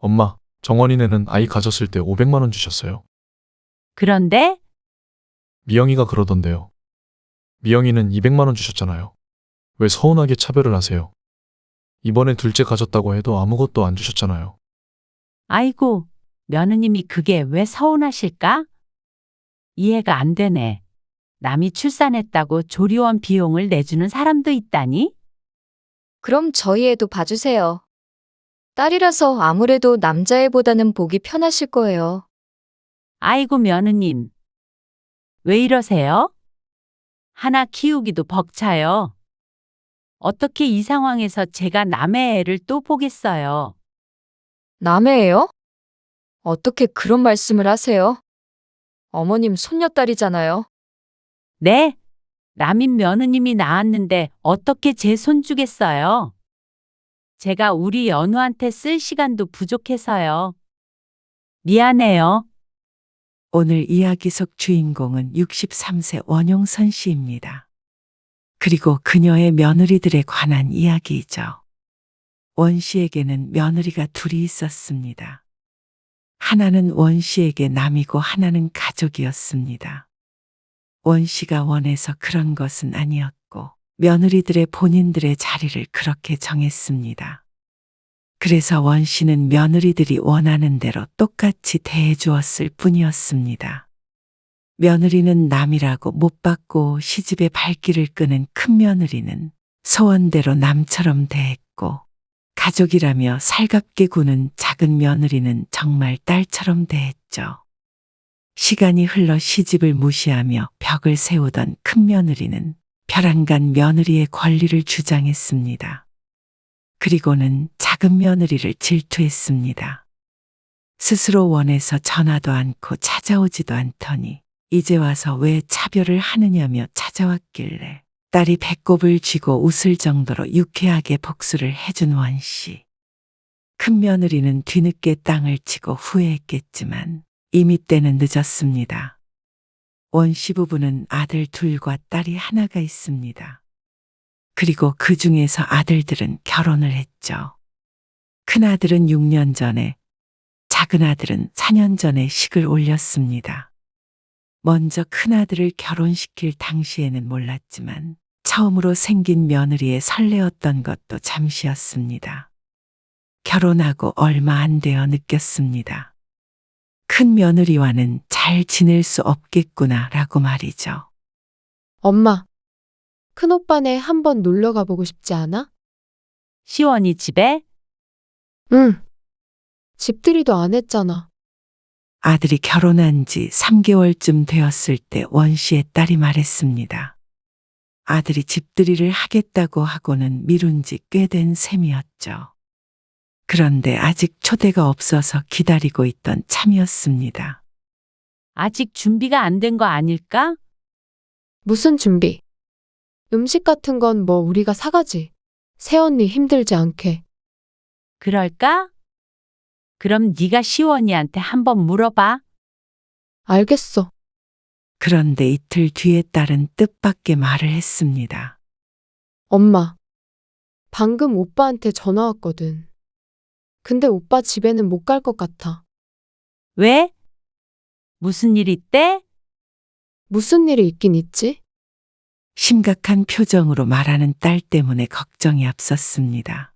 엄마, 정원이네는 아이 가졌을 때 500만 원 주셨어요. 그런데 미영이가 그러던데요. 미영이는 200만 원 주셨잖아요. 왜 서운하게 차별을 하세요? 이번에 둘째 가졌다고 해도 아무것도 안 주셨잖아요. 아이고, 며느님이 그게 왜 서운하실까? 이해가 안 되네. 남이 출산했다고 조리원 비용을 내주는 사람도 있다니? 그럼 저희 애도 봐주세요. 딸이라서 아무래도 남자애보다는 보기 편하실 거예요. 아이고, 며느님. 왜 이러세요? 하나 키우기도 벅차요. 어떻게 이 상황에서 제가 남의 애를 또 보겠어요? 남의 애요? 어떻게 그런 말씀을 하세요? 어머님 손녀딸이잖아요. 네? 남인 며느님이 낳았는데 어떻게 제 손 주겠어요? 제가 우리 연우한테 쓸 시간도 부족해서요. 미안해요. 오늘 이야기 속 주인공은 63세 원용선 씨입니다. 그리고 그녀의 며느리들에 관한 이야기이죠. 원 씨에게는 며느리가 둘이 있었습니다. 하나는 원 씨에게 남이고 하나는 가족이었습니다. 원 씨가 원해서 그런 것은 아니었고 며느리들의 본인들의 자리를 그렇게 정했습니다. 그래서 원 씨는 며느리들이 원하는 대로 똑같이 대해주었을 뿐이었습니다. 며느리는 남이라고 못 받고 시집의 발길을 끄는 큰 며느리는 소원대로 남처럼 대했고 가족이라며 살갑게 구는 작은 며느리는 정말 딸처럼 대했죠. 시간이 흘러 시집을 무시하며 벽을 세우던 큰 며느리는 벼랑간 며느리의 권리를 주장했습니다. 그리고는 작은 며느리를 질투했습니다. 스스로 원해서 전화도 않고 찾아오지도 않더니 이제 와서 왜 차별을 하느냐며 찾아왔길래 딸이 배꼽을 쥐고 웃을 정도로 유쾌하게 복수를 해준 원 씨. 큰 며느리는 뒤늦게 땅을 치고 후회했겠지만 이미 때는 늦었습니다. 원 씨 부부는 아들 둘과 딸이 하나가 있습니다. 그리고 그 중에서 아들들은 결혼을 했죠. 큰아들은 6년 전에, 작은아들은 4년 전에 식을 올렸습니다. 먼저 큰아들을 결혼시킬 당시에는 몰랐지만 처음으로 생긴 며느리의 설레었던 것도 잠시였습니다. 결혼하고 얼마 안 되어 느꼈습니다. 큰 며느리와는 잘 지낼 수 없겠구나라고 말이죠. 엄마, 큰오빠네 한번 놀러 가보고 싶지 않아? 시원이 집에? 응. 집들이도 안 했잖아. 아들이 결혼한 지 3개월쯤 되었을 때 원 씨의 딸이 말했습니다. 아들이 집들이를 하겠다고 하고는 미룬 지 꽤 된 셈이었죠. 그런데 아직 초대가 없어서 기다리고 있던 참이었습니다. 아직 준비가 안 된 거 아닐까? 무슨 준비? 음식 같은 건 뭐 우리가 사가지. 새언니 힘들지 않게. 그럴까? 그럼 네가 시원이한테 한번 물어봐. 알겠어. 그런데 이틀 뒤에 딸은 뜻밖의 말을 했습니다. 엄마, 방금 오빠한테 전화 왔거든. 근데 오빠 집에는 못 갈 것 같아. 왜? 무슨 일 있대? 무슨 일이 있긴 있지? 심각한 표정으로 말하는 딸 때문에 걱정이 앞섰습니다.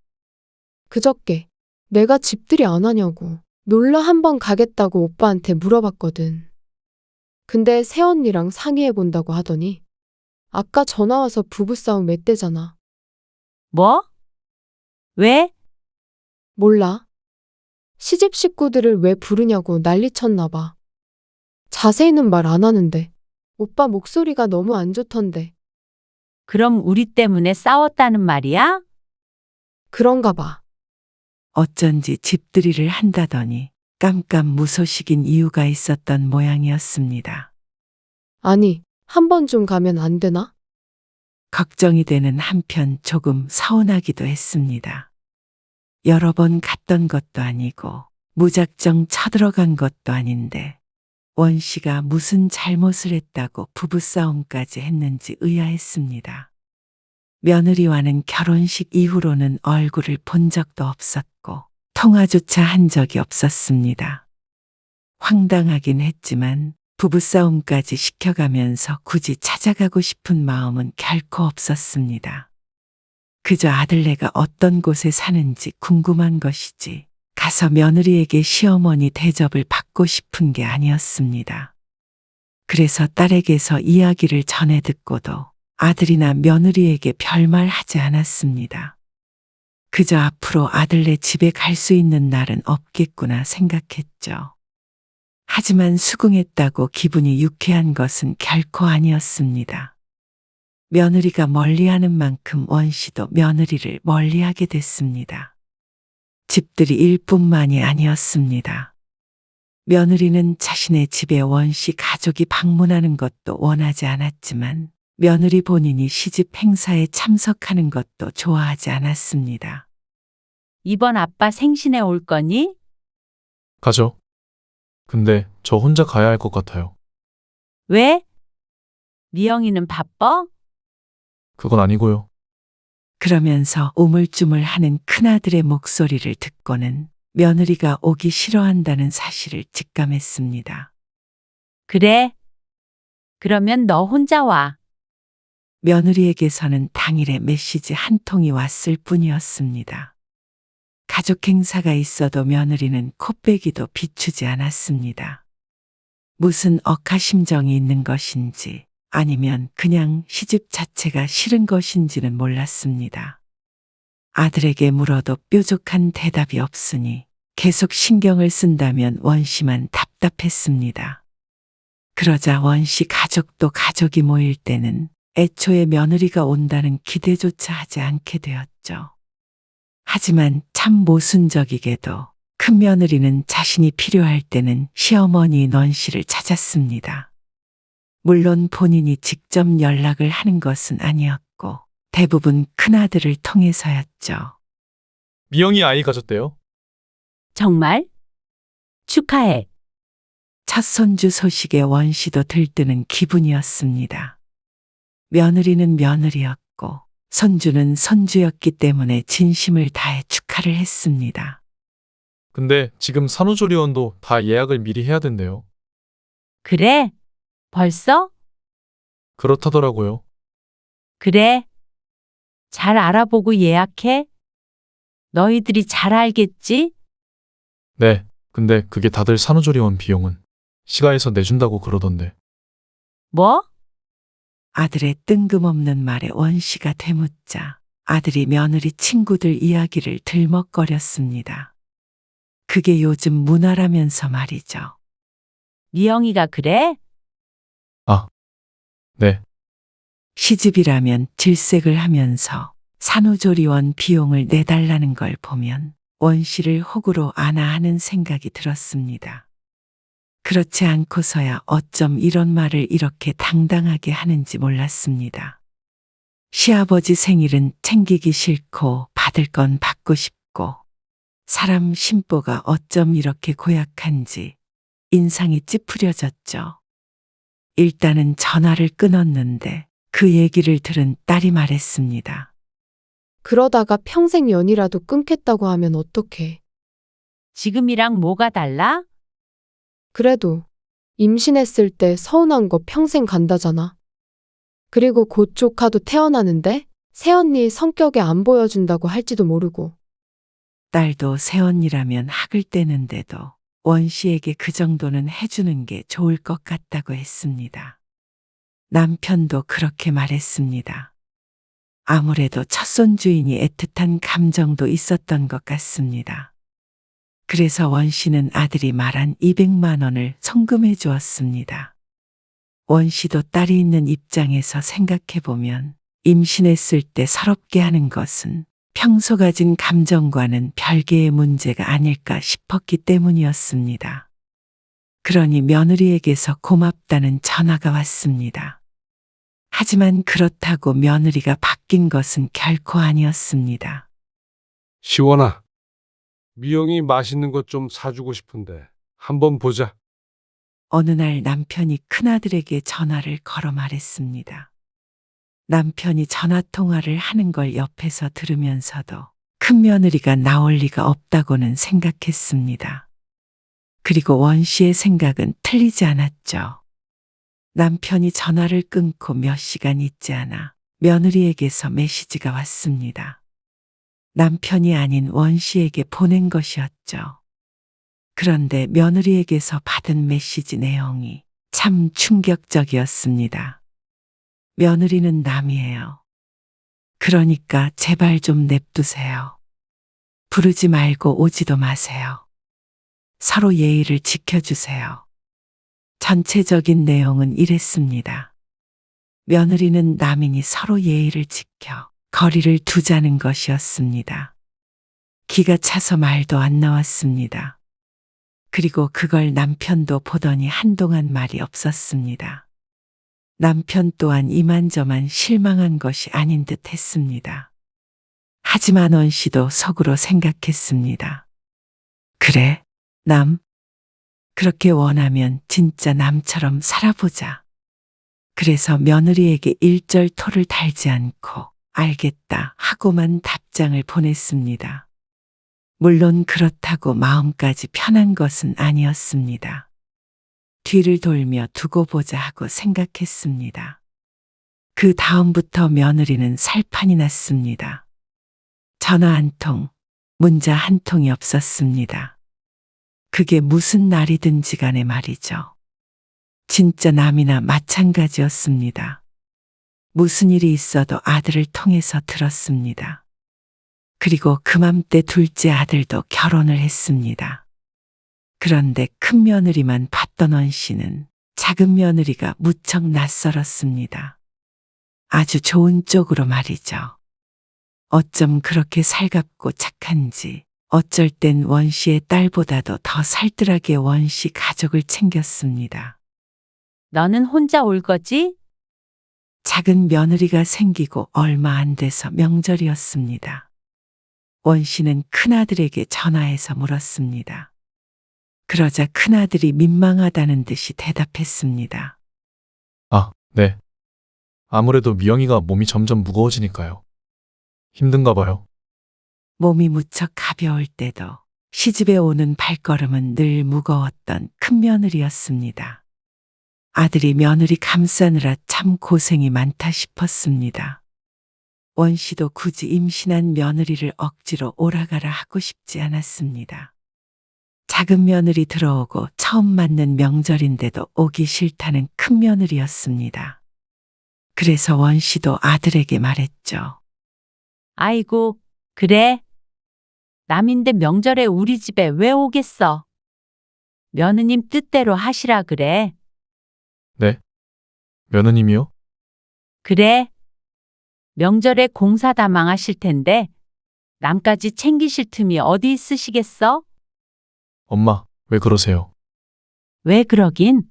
그저께 내가 집들이 안 하냐고 놀러 한번 가겠다고 오빠한테 물어봤거든. 근데 새언니랑 상의해본다고 하더니 아까 전화 와서 부부싸움 했대잖아. 뭐? 왜? 몰라. 시집 식구들을 왜 부르냐고 난리쳤나 봐. 자세히는 말 안 하는데 오빠 목소리가 너무 안 좋던데. 그럼 우리 때문에 싸웠다는 말이야? 그런가 봐. 어쩐지 집들이를 한다더니 깜깜무소식인 이유가 있었던 모양이었습니다. 아니, 한 번 좀 가면 안 되나? 걱정이 되는 한편 조금 서운하기도 했습니다. 여러 번 갔던 것도 아니고 무작정 쳐들어간 것도 아닌데 원 씨가 무슨 잘못을 했다고 부부싸움까지 했는지 의아했습니다. 며느리와는 결혼식 이후로는 얼굴을 본 적도 없었고 통화조차 한 적이 없었습니다. 황당하긴 했지만 부부싸움까지 시켜가면서 굳이 찾아가고 싶은 마음은 결코 없었습니다. 그저 아들네가 어떤 곳에 사는지 궁금한 것이지 가서 며느리에게 시어머니 대접을 받고 싶은 게 아니었습니다. 그래서 딸에게서 이야기를 전해 듣고도 아들이나 며느리에게 별말 하지 않았습니다. 그저 앞으로 아들네 집에 갈 수 있는 날은 없겠구나 생각했죠. 하지만 수긍했다고 기분이 유쾌한 것은 결코 아니었습니다. 며느리가 멀리하는 만큼 원씨도 며느리를 멀리하게 됐습니다. 집들이 일뿐만이 아니었습니다. 며느리는 자신의 집에 원씨 가족이 방문하는 것도 원하지 않았지만 며느리 본인이 시집 행사에 참석하는 것도 좋아하지 않았습니다. 이번 아빠 생신에 올 거니? 가죠. 근데 저 혼자 가야 할 것 같아요. 왜? 미영이는 바빠? 그건 아니고요. 그러면서 우물쭈물하는 큰아들의 목소리를 듣고는 며느리가 오기 싫어한다는 사실을 직감했습니다. 그래. 그러면 너 혼자 와. 며느리에게서는 당일에 메시지 한 통이 왔을 뿐이었습니다. 가족 행사가 있어도 며느리는 코빼기도 비추지 않았습니다. 무슨 억하심정이 있는 것인지 아니면 그냥 시집 자체가 싫은 것인지는 몰랐습니다. 아들에게 물어도 뾰족한 대답이 없으니 계속 신경을 쓴다면 원씨만 답답했습니다. 그러자 원씨 가족도 가족이 모일 때는 애초에 며느리가 온다는 기대조차 하지 않게 되었죠. 하지만 참 모순적이게도 큰 며느리는 자신이 필요할 때는 시어머니 넌씨를 찾았습니다. 물론 본인이 직접 연락을 하는 것은 아니었고 대부분 큰아들을 통해서였죠. 미영이 아이 가졌대요. 정말? 축하해. 첫 손주 소식에 원씨도 들뜨는 기분이었습니다. 며느리는 며느리였고 손주는 손주였기 때문에 진심을 다해 축하를 했습니다. 근데 지금 산후조리원도 다 예약을 미리 해야 된대요. 그래? 벌써? 그렇다더라고요. 그래. 잘 알아보고 예약해. 너희들이 잘 알겠지? 네. 근데 그게 다들 산후조리원 비용은 시가에서 내준다고 그러던데. 뭐? 아들의 뜬금없는 말에 원씨가 되묻자 아들이 며느리 친구들 이야기를 들먹거렸습니다. 그게 요즘 문화라면서 말이죠. 미영이가 그래? 네. 시집이라면 질색을 하면서 산후조리원 비용을 내달라는 걸 보면 원씨를 호구로 안아하는 생각이 들었습니다. 그렇지 않고서야 어쩜 이런 말을 이렇게 당당하게 하는지 몰랐습니다. 시아버지 생일은 챙기기 싫고 받을 건 받고 싶고 사람 심보가 어쩜 이렇게 고약한지 인상이 찌푸려졌죠. 일단은 전화를 끊었는데 그 얘기를 들은 딸이 말했습니다. 그러다가 평생 연이라도 끊겠다고 하면 어떡해. 지금이랑 뭐가 달라? 그래도 임신했을 때 서운한 거 평생 간다잖아. 그리고 곧 조카도 태어나는데 새언니 성격에 안 보여준다고 할지도 모르고. 딸도 새언니라면 학을 떼는데도 원씨에게 그 정도는 해주는 게 좋을 것 같다고 했습니다. 남편도 그렇게 말했습니다. 아무래도 첫손주이니 애틋한 감정도 있었던 것 같습니다. 그래서 원씨는 아들이 말한 200만 원을 송금해 주었습니다. 원씨도 딸이 있는 입장에서 생각해보면 임신했을 때 서럽게 하는 것은 평소 가진 감정과는 별개의 문제가 아닐까 싶었기 때문이었습니다. 그러니 며느리에게서 고맙다는 전화가 왔습니다. 하지만 그렇다고 며느리가 바뀐 것은 결코 아니었습니다. 시원아, 미영이 맛있는 것 좀 사주고 싶은데 한번 보자. 어느 날 남편이 큰아들에게 전화를 걸어 말했습니다. 남편이 전화통화를 하는 걸 옆에서 들으면서도 큰며느리가 나올 리가 없다고는 생각했습니다. 그리고 원 씨의 생각은 틀리지 않았죠. 남편이 전화를 끊고 몇 시간 있지 않아 며느리에게서 메시지가 왔습니다. 남편이 아닌 원 씨에게 보낸 것이었죠. 그런데 며느리에게서 받은 메시지 내용이 참 충격적이었습니다. 며느리는 남이에요. 그러니까 제발 좀 냅두세요. 부르지 말고 오지도 마세요. 서로 예의를 지켜주세요. 전체적인 내용은 이랬습니다. 며느리는 남이니 서로 예의를 지켜 거리를 두자는 것이었습니다. 기가 차서 말도 안 나왔습니다. 그리고 그걸 남편도 보더니 한동안 말이 없었습니다. 남편 또한 이만저만 실망한 것이 아닌 듯 했습니다. 하지만 원 씨도 속으로 생각했습니다. 그래, 남. 그렇게 원하면 진짜 남처럼 살아보자. 그래서 며느리에게 일절 토를 달지 않고 알겠다 하고만 답장을 보냈습니다. 물론 그렇다고 마음까지 편한 것은 아니었습니다. 뒤를 돌며 두고 보자 하고 생각했습니다. 그 다음부터 며느리는 살판이 났습니다. 전화 한 통, 문자 한 통이 없었습니다. 그게 무슨 날이든지 간에 말이죠. 진짜 남이나 마찬가지였습니다. 무슨 일이 있어도 아들을 통해서 들었습니다. 그리고 그맘때 둘째 아들도 결혼을 했습니다. 그런데 큰 며느리만 봤던 원 씨는 작은 며느리가 무척 낯설었습니다. 아주 좋은 쪽으로 말이죠. 어쩜 그렇게 살갑고 착한지, 어쩔 땐 원 씨의 딸보다도 더 살뜰하게 원 씨 가족을 챙겼습니다. 너는 혼자 올 거지? 작은 며느리가 생기고 얼마 안 돼서 명절이었습니다. 원 씨는 큰아들에게 전화해서 물었습니다. 그러자 큰아들이 민망하다는 듯이 대답했습니다. 아, 네. 아무래도 미영이가 몸이 점점 무거워지니까요. 힘든가 봐요. 몸이 무척 가벼울 때도 시집에 오는 발걸음은 늘 무거웠던 큰며느리였습니다. 아들이 며느리 감싸느라 참 고생이 많다 싶었습니다. 원 씨도 굳이 임신한 며느리를 억지로 오라가라 하고 싶지 않았습니다. 작은 며느리 들어오고 처음 맞는 명절인데도 오기 싫다는 큰 며느리였습니다. 그래서 원 씨도 아들에게 말했죠. 아이고, 그래. 남인데 명절에 우리 집에 왜 오겠어? 며느님 뜻대로 하시라 그래. 네. 며느님이요? 그래. 명절에 공사 다 망하실 텐데 남까지 챙기실 틈이 어디 있으시겠어? 엄마, 왜 그러세요? 왜 그러긴?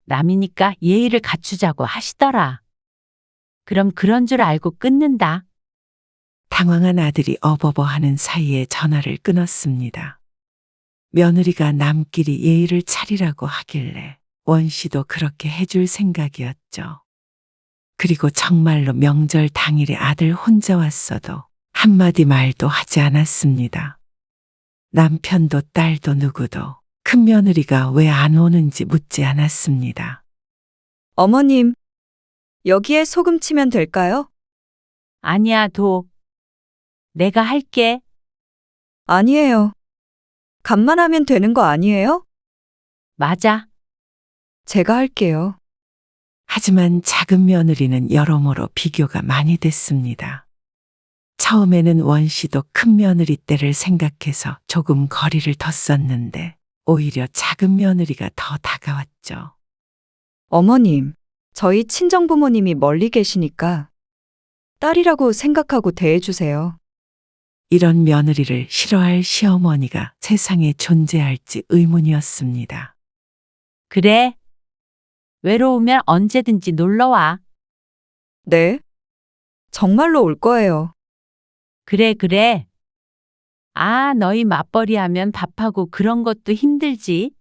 남이니까 예의를 갖추자고 하시더라. 그럼 그런 줄 알고 끊는다. 당황한 아들이 어버버하는 사이에 전화를 끊었습니다. 며느리가 남끼리 예의를 차리라고 하길래 원 씨도 그렇게 해줄 생각이었죠. 그리고 정말로 명절 당일에 아들 혼자 왔어도 한마디 말도 하지 않았습니다. 남편도 딸도 누구도 큰 며느리가 왜 안 오는지 묻지 않았습니다. 어머님, 여기에 소금 치면 될까요? 아니야, 도. 내가 할게. 아니에요. 간만 하면 되는 거 아니에요? 맞아. 제가 할게요. 하지만 작은 며느리는 여러모로 비교가 많이 됐습니다. 처음에는 원 씨도 큰 며느리 때를 생각해서 조금 거리를 뒀었는데 오히려 작은 며느리가 더 다가왔죠. 어머님, 저희 친정부모님이 멀리 계시니까 딸이라고 생각하고 대해주세요. 이런 며느리를 싫어할 시어머니가 세상에 존재할지 의문이었습니다. 그래. 외로우면 언제든지 놀러와. 네? 정말로 올 거예요. 그래, 그래. 아, 너희 맞벌이 하면 밥하고 그런 것도 힘들지.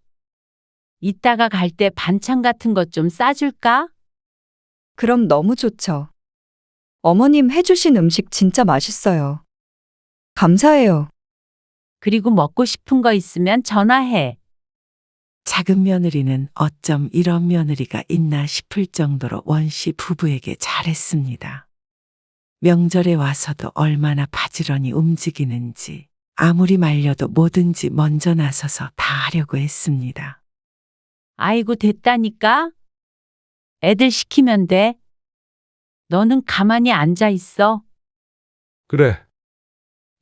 이따가 갈 때 반찬 같은 것 좀 싸줄까? 그럼 너무 좋죠. 어머님 해주신 음식 진짜 맛있어요. 감사해요. 그리고 먹고 싶은 거 있으면 전화해. 작은 며느리는 어쩜 이런 며느리가 있나 싶을 정도로 원씨 부부에게 잘했습니다. 명절에 와서도 얼마나 바지런히 움직이는지 아무리 말려도 뭐든지 먼저 나서서 다 하려고 했습니다. 아이고, 됐다니까? 애들 시키면 돼. 너는 가만히 앉아 있어. 그래.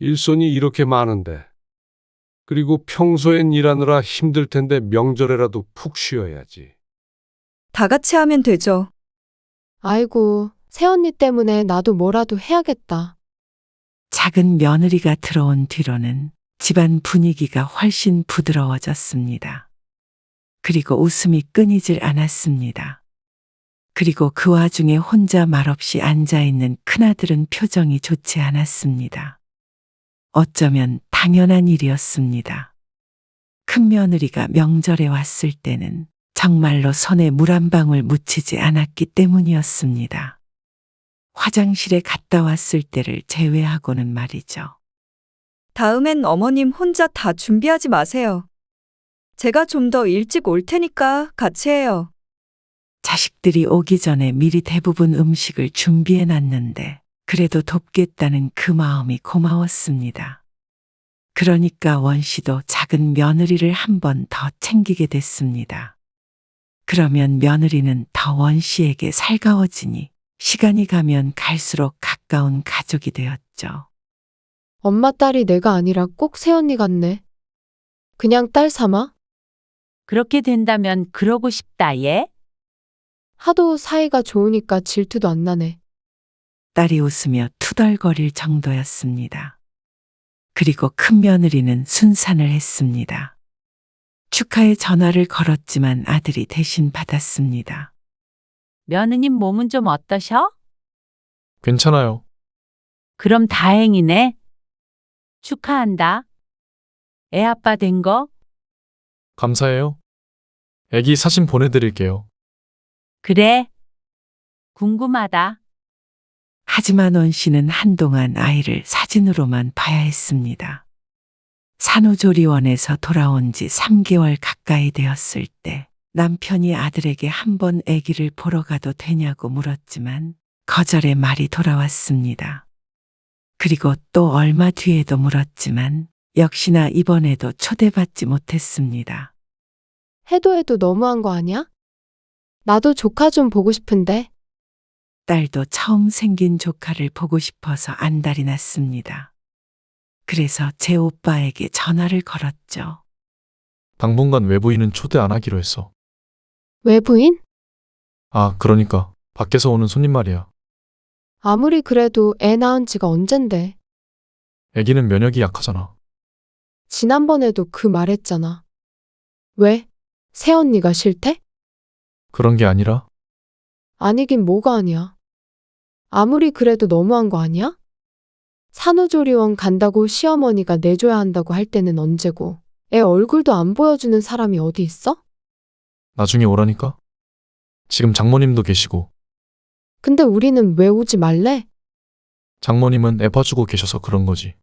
일손이 이렇게 많은데. 그리고 평소엔 일하느라 힘들 텐데 명절에라도 푹 쉬어야지. 다 같이 하면 되죠. 아이고, 새언니 때문에 나도 뭐라도 해야겠다. 작은 며느리가 들어온 뒤로는 집안 분위기가 훨씬 부드러워졌습니다. 그리고 웃음이 끊이질 않았습니다. 그리고 그 와중에 혼자 말없이 앉아있는 큰아들은 표정이 좋지 않았습니다. 어쩌면 당연한 일이었습니다. 큰 며느리가 명절에 왔을 때는 정말로 손에 물 한 방울 묻히지 않았기 때문이었습니다. 화장실에 갔다 왔을 때를 제외하고는 말이죠. 다음엔 어머님 혼자 다 준비하지 마세요. 제가 좀 더 일찍 올 테니까 같이 해요. 자식들이 오기 전에 미리 대부분 음식을 준비해 놨는데 그래도 돕겠다는 그 마음이 고마웠습니다. 그러니까 원씨도 작은 며느리를 한 번 더 챙기게 됐습니다. 그러면 며느리는 더 원씨에게 살가워지니 시간이 가면 갈수록 가까운 가족이 되었죠. 엄마 딸이 내가 아니라 꼭 새언니 같네. 그냥 딸 삼아? 그렇게 된다면 그러고 싶다, 얘? 하도 사이가 좋으니까 질투도 안 나네. 딸이 웃으며 투덜거릴 정도였습니다. 그리고 큰 며느리는 순산을 했습니다. 축하의 전화를 걸었지만 아들이 대신 받았습니다. 며느님 몸은 좀 어떠셔? 괜찮아요. 그럼 다행이네. 축하한다. 애 아빠 된 거? 감사해요. 애기 사진 보내드릴게요. 그래. 궁금하다. 하지만 원씨는 한동안 아이를 사진으로만 봐야 했습니다. 산후조리원에서 돌아온 지 3개월 가까이 되었을 때 남편이 아들에게 한번 아기를 보러 가도 되냐고 물었지만 거절의 말이 돌아왔습니다. 그리고 또 얼마 뒤에도 물었지만 역시나 이번에도 초대받지 못했습니다. 해도 너무한 거 아니야? 나도 조카 좀 보고 싶은데. 딸도 처음 생긴 조카를 보고 싶어서 안달이 났습니다. 그래서 제 오빠에게 전화를 걸었죠. 당분간 외부인은 초대 안 하기로 했어. 외부인? 아, 그러니까 밖에서 오는 손님 말이야. 아무리 그래도 애 낳은 지가 언젠데. 애기는 면역이 약하잖아. 지난번에도 그 말했잖아. 왜? 새언니가 싫대? 그런 게 아니라 아니긴 뭐가 아니야. 아무리 그래도 너무한 거 아니야? 산후조리원 간다고 시어머니가 내줘야 한다고 할 때는 언제고, 애 얼굴도 안 보여주는 사람이 어디 있어? 나중에 오라니까? 지금 장모님도 계시고 근데 우리는 왜 오지 말래? 장모님은 애 봐주고 계셔서 그런 거지.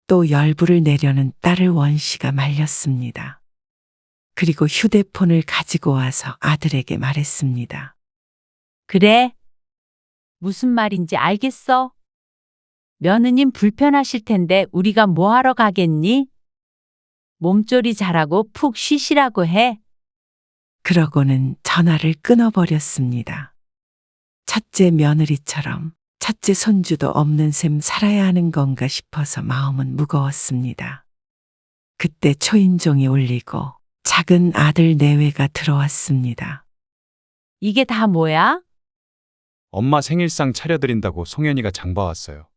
또 열불을 내려는 딸을 원씨가 말렸습니다. 그리고 휴대폰을 가지고 와서 아들에게 말했습니다. 그래. 무슨 말인지 알겠어. 며느님 불편하실 텐데 우리가 뭐 하러 가겠니? 몸조리 잘하고 푹 쉬시라고 해. 그러고는 전화를 끊어버렸습니다. 첫째 며느리처럼 첫째 손주도 없는 셈 살아야 하는 건가 싶어서 마음은 무거웠습니다. 그때 초인종이 울리고 작은 아들 내외가 들어왔습니다. 이게 다 뭐야? 엄마 생일상 차려드린다고 송현이가 장봐왔어요.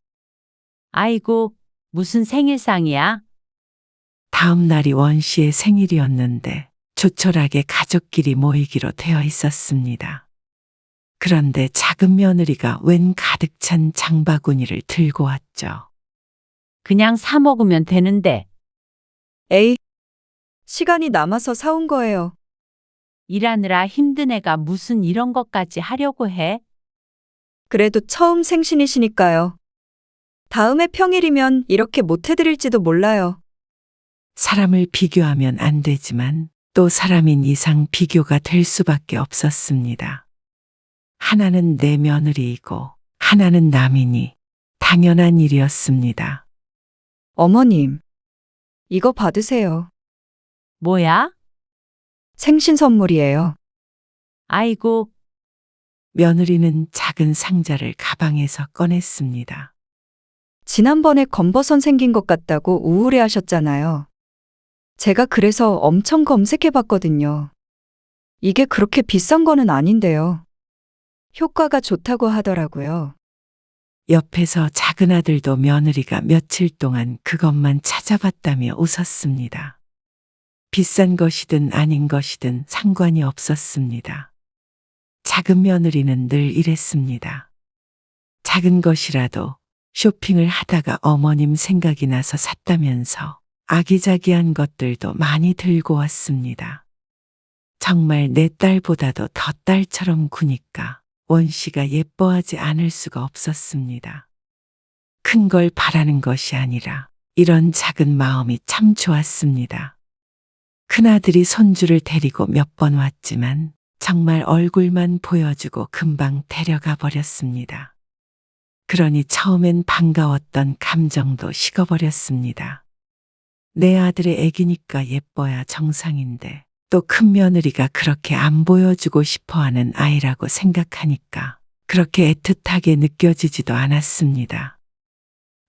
아이고, 무슨 생일상이야? 다음 날이 원씨의 생일이었는데 조촐하게 가족끼리 모이기로 되어 있었습니다. 그런데 작은 며느리가 웬 가득 찬 장바구니를 들고 왔죠. 그냥 사 먹으면 되는데. 에이, 시간이 남아서 사온 거예요. 일하느라 힘든 애가 무슨 이런 것까지 하려고 해? 그래도 처음 생신이시니까요. 다음에 평일이면 이렇게 못 해드릴지도 몰라요. 사람을 비교하면 안 되지만 또 사람인 이상 비교가 될 수밖에 없었습니다. 하나는 내 며느리이고 하나는 남이니 당연한 일이었습니다. 어머님, 이거 받으세요. 뭐야? 생신 선물이에요. 아이고, 며느리는 작은 상자를 가방에서 꺼냈습니다. 지난번에 검버선 생긴 것 같다고 우울해 하셨잖아요. 제가 그래서 엄청 검색해 봤거든요. 이게 그렇게 비싼 거는 아닌데요. 효과가 좋다고 하더라고요. 옆에서 작은 아들도 며느리가 며칠 동안 그것만 찾아봤다며 웃었습니다. 비싼 것이든 아닌 것이든 상관이 없었습니다. 작은 며느리는 늘 이랬습니다. 작은 것이라도 쇼핑을 하다가 어머님 생각이 나서 샀다면서 아기자기한 것들도 많이 들고 왔습니다. 정말 내 딸보다도 더 딸처럼 구니까 원 씨가 예뻐하지 않을 수가 없었습니다. 큰 걸 바라는 것이 아니라 이런 작은 마음이 참 좋았습니다. 큰아들이 손주를 데리고 몇 번 왔지만 정말 얼굴만 보여주고 금방 데려가 버렸습니다. 그러니 처음엔 반가웠던 감정도 식어버렸습니다. 내 아들의 애기니까 예뻐야 정상인데 또 큰 며느리가 그렇게 안 보여주고 싶어하는 아이라고 생각하니까 그렇게 애틋하게 느껴지지도 않았습니다.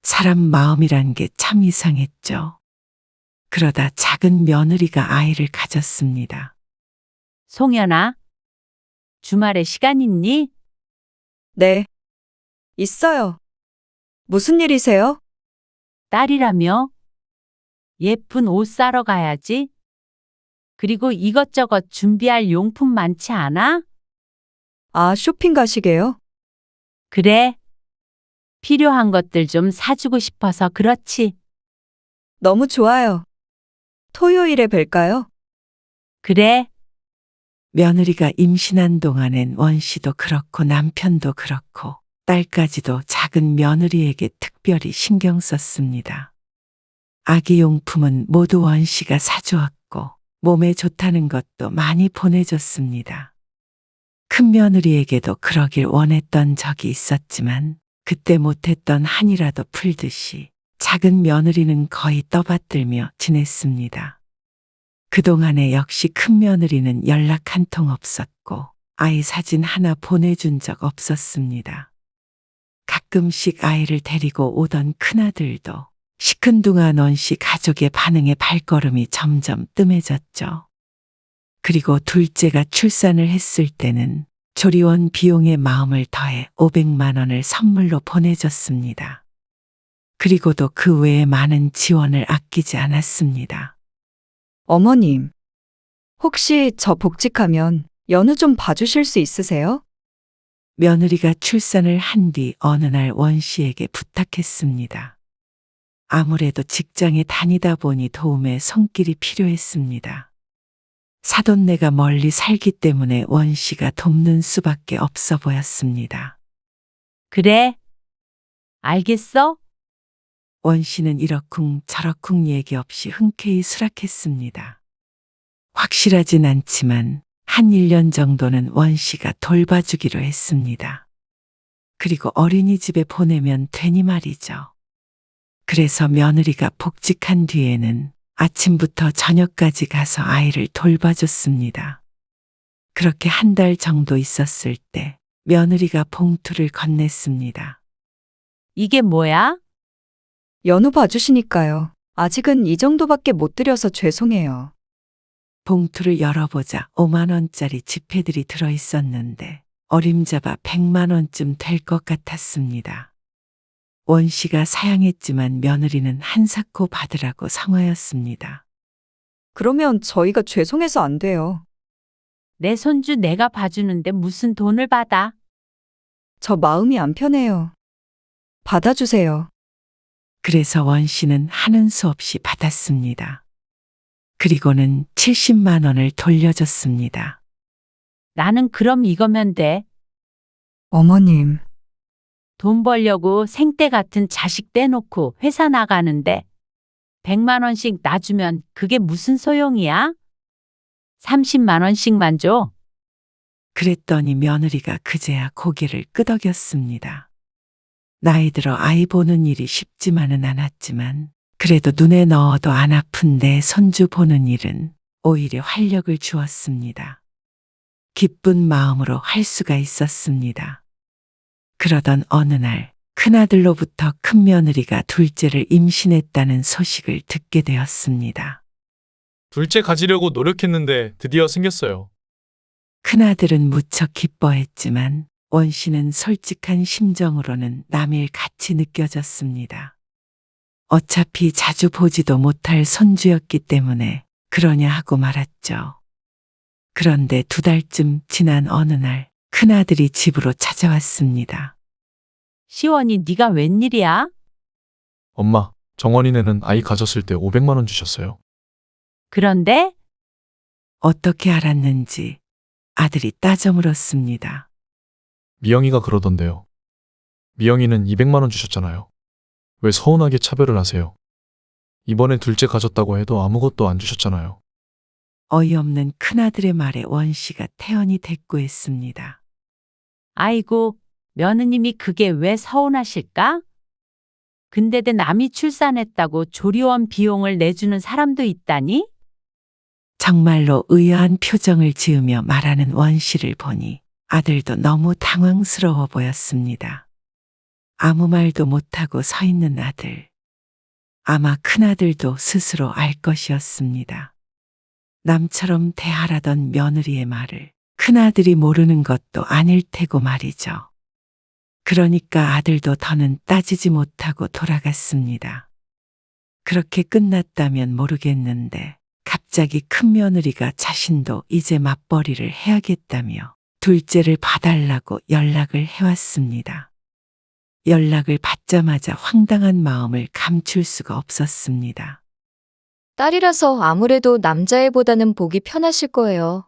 사람 마음이란 게 참 이상했죠. 그러다 작은 며느리가 아이를 가졌습니다. 송연아, 주말에 시간 있니? 네. 있어요. 무슨 일이세요? 딸이라며? 예쁜 옷 사러 가야지. 그리고 이것저것 준비할 용품 많지 않아? 아, 쇼핑 가시게요? 그래. 필요한 것들 좀 사주고 싶어서 그렇지. 너무 좋아요. 토요일에 뵐까요? 그래. 며느리가 임신한 동안엔 원 씨도 그렇고 남편도 그렇고 딸까지도 작은 며느리에게 특별히 신경 썼습니다. 아기용품은 모두 원 씨가 사주었고 몸에 좋다는 것도 많이 보내줬습니다. 큰 며느리에게도 그러길 원했던 적이 있었지만 그때 못했던 한이라도 풀듯이 작은 며느리는 거의 떠받들며 지냈습니다. 그동안에 역시 큰 며느리는 연락 한 통 없었고 아이 사진 하나 보내준 적 없었습니다. 가끔씩 아이를 데리고 오던 큰아들도 시큰둥한 원 씨 가족의 반응에 발걸음이 점점 뜸해졌죠. 그리고 둘째가 출산을 했을 때는 조리원 비용에 마음을 더해 500만 원을 선물로 보내줬습니다. 그리고도 그 외에 많은 지원을 아끼지 않았습니다. 어머님, 혹시 저 복직하면 연우 좀 봐주실 수 있으세요? 며느리가 출산을 한 뒤 어느 날 원 씨에게 부탁했습니다. 아무래도 직장에 다니다 보니 도움의 손길이 필요했습니다. 사돈네가 멀리 살기 때문에 원 씨가 돕는 수밖에 없어 보였습니다. 그래. 알겠어? 원 씨는 이러쿵 저러쿵 얘기 없이 흔쾌히 수락했습니다. 확실하진 않지만 한 1년 정도는 원 씨가 돌봐주기로 했습니다. 그리고 어린이집에 보내면 되니 말이죠. 그래서 며느리가 복직한 뒤에는 아침부터 저녁까지 가서 아이를 돌봐줬습니다. 그렇게 한 달 정도 있었을 때 며느리가 봉투를 건넸습니다. 이게 뭐야? 연우 봐주시니까요. 아직은 이 정도밖에 못 드려서 죄송해요. 봉투를 열어보자 5만 원짜리 지폐들이 들어있었는데 어림잡아 100만 원쯤 될 것 같았습니다. 원 씨가 사양했지만 며느리는 한사코 받으라고 성화였습니다. 그러면 저희가 죄송해서 안 돼요. 내 손주 내가 봐주는데 무슨 돈을 받아? 저 마음이 안 편해요. 받아주세요. 그래서 원 씨는 하는 수 없이 받았습니다. 그리고는 70만 원을 돌려줬습니다. 나는 그럼 이거면 돼. 어머님, 돈 벌려고 생떼 같은 자식 떼놓고 회사 나가는데 100만 원씩 놔주면 그게 무슨 소용이야? 30만 원씩만 줘. 그랬더니 며느리가 그제야 고개를 끄덕였습니다. 나이 들어 아이 보는 일이 쉽지만은 않았지만 그래도 눈에 넣어도 안 아픈 내 손주 보는 일은 오히려 활력을 주었습니다. 기쁜 마음으로 할 수가 있었습니다. 그러던 어느 날 큰아들로부터 큰며느리가 둘째를 임신했다는 소식을 듣게 되었습니다. 둘째 가지려고 노력했는데 드디어 생겼어요. 큰아들은 무척 기뻐했지만 원 씨는 솔직한 심정으로는 남일 같이 느껴졌습니다. 어차피 자주 보지도 못할 손주였기 때문에 그러냐 하고 말았죠. 그런데 2달쯤 지난 어느 날 큰아들이 집으로 찾아왔습니다. 시원이 네가 웬일이야? 엄마, 정원이네는 아이 가졌을 때 500만 원 주셨어요. 그런데 어떻게 알았는지 아들이 따져 물었습니다. 미영이가 그러던데요. 미영이는 200만 원 주셨잖아요. 왜 서운하게 차별을 하세요? 이번에 둘째 가졌다고 해도 아무것도 안 주셨잖아요. 어이없는 큰아들의 말에 원 씨가 태연히 대꾸했습니다. 아이고, 며느님이 그게 왜 서운하실까? 근데도 남이 출산했다고 조리원 비용을 내주는 사람도 있다니? 정말로 의아한 표정을 지으며 말하는 원 씨를 보니 아들도 너무 당황스러워 보였습니다. 아무 말도 못하고 서 있는 아들. 아마 큰아들도 스스로 알 것이었습니다. 남처럼 대하라던 며느리의 말을 큰아들이 모르는 것도 아닐 테고 말이죠. 그러니까 아들도 더는 따지지 못하고 돌아갔습니다. 그렇게 끝났다면 모르겠는데 갑자기 큰며느리가 자신도 이제 맞벌이를 해야겠다며 둘째를 봐달라고 연락을 해왔습니다. 연락을 받자마자 황당한 마음을 감출 수가 없었습니다. 딸이라서 아무래도 남자애보다는 보기 편하실 거예요.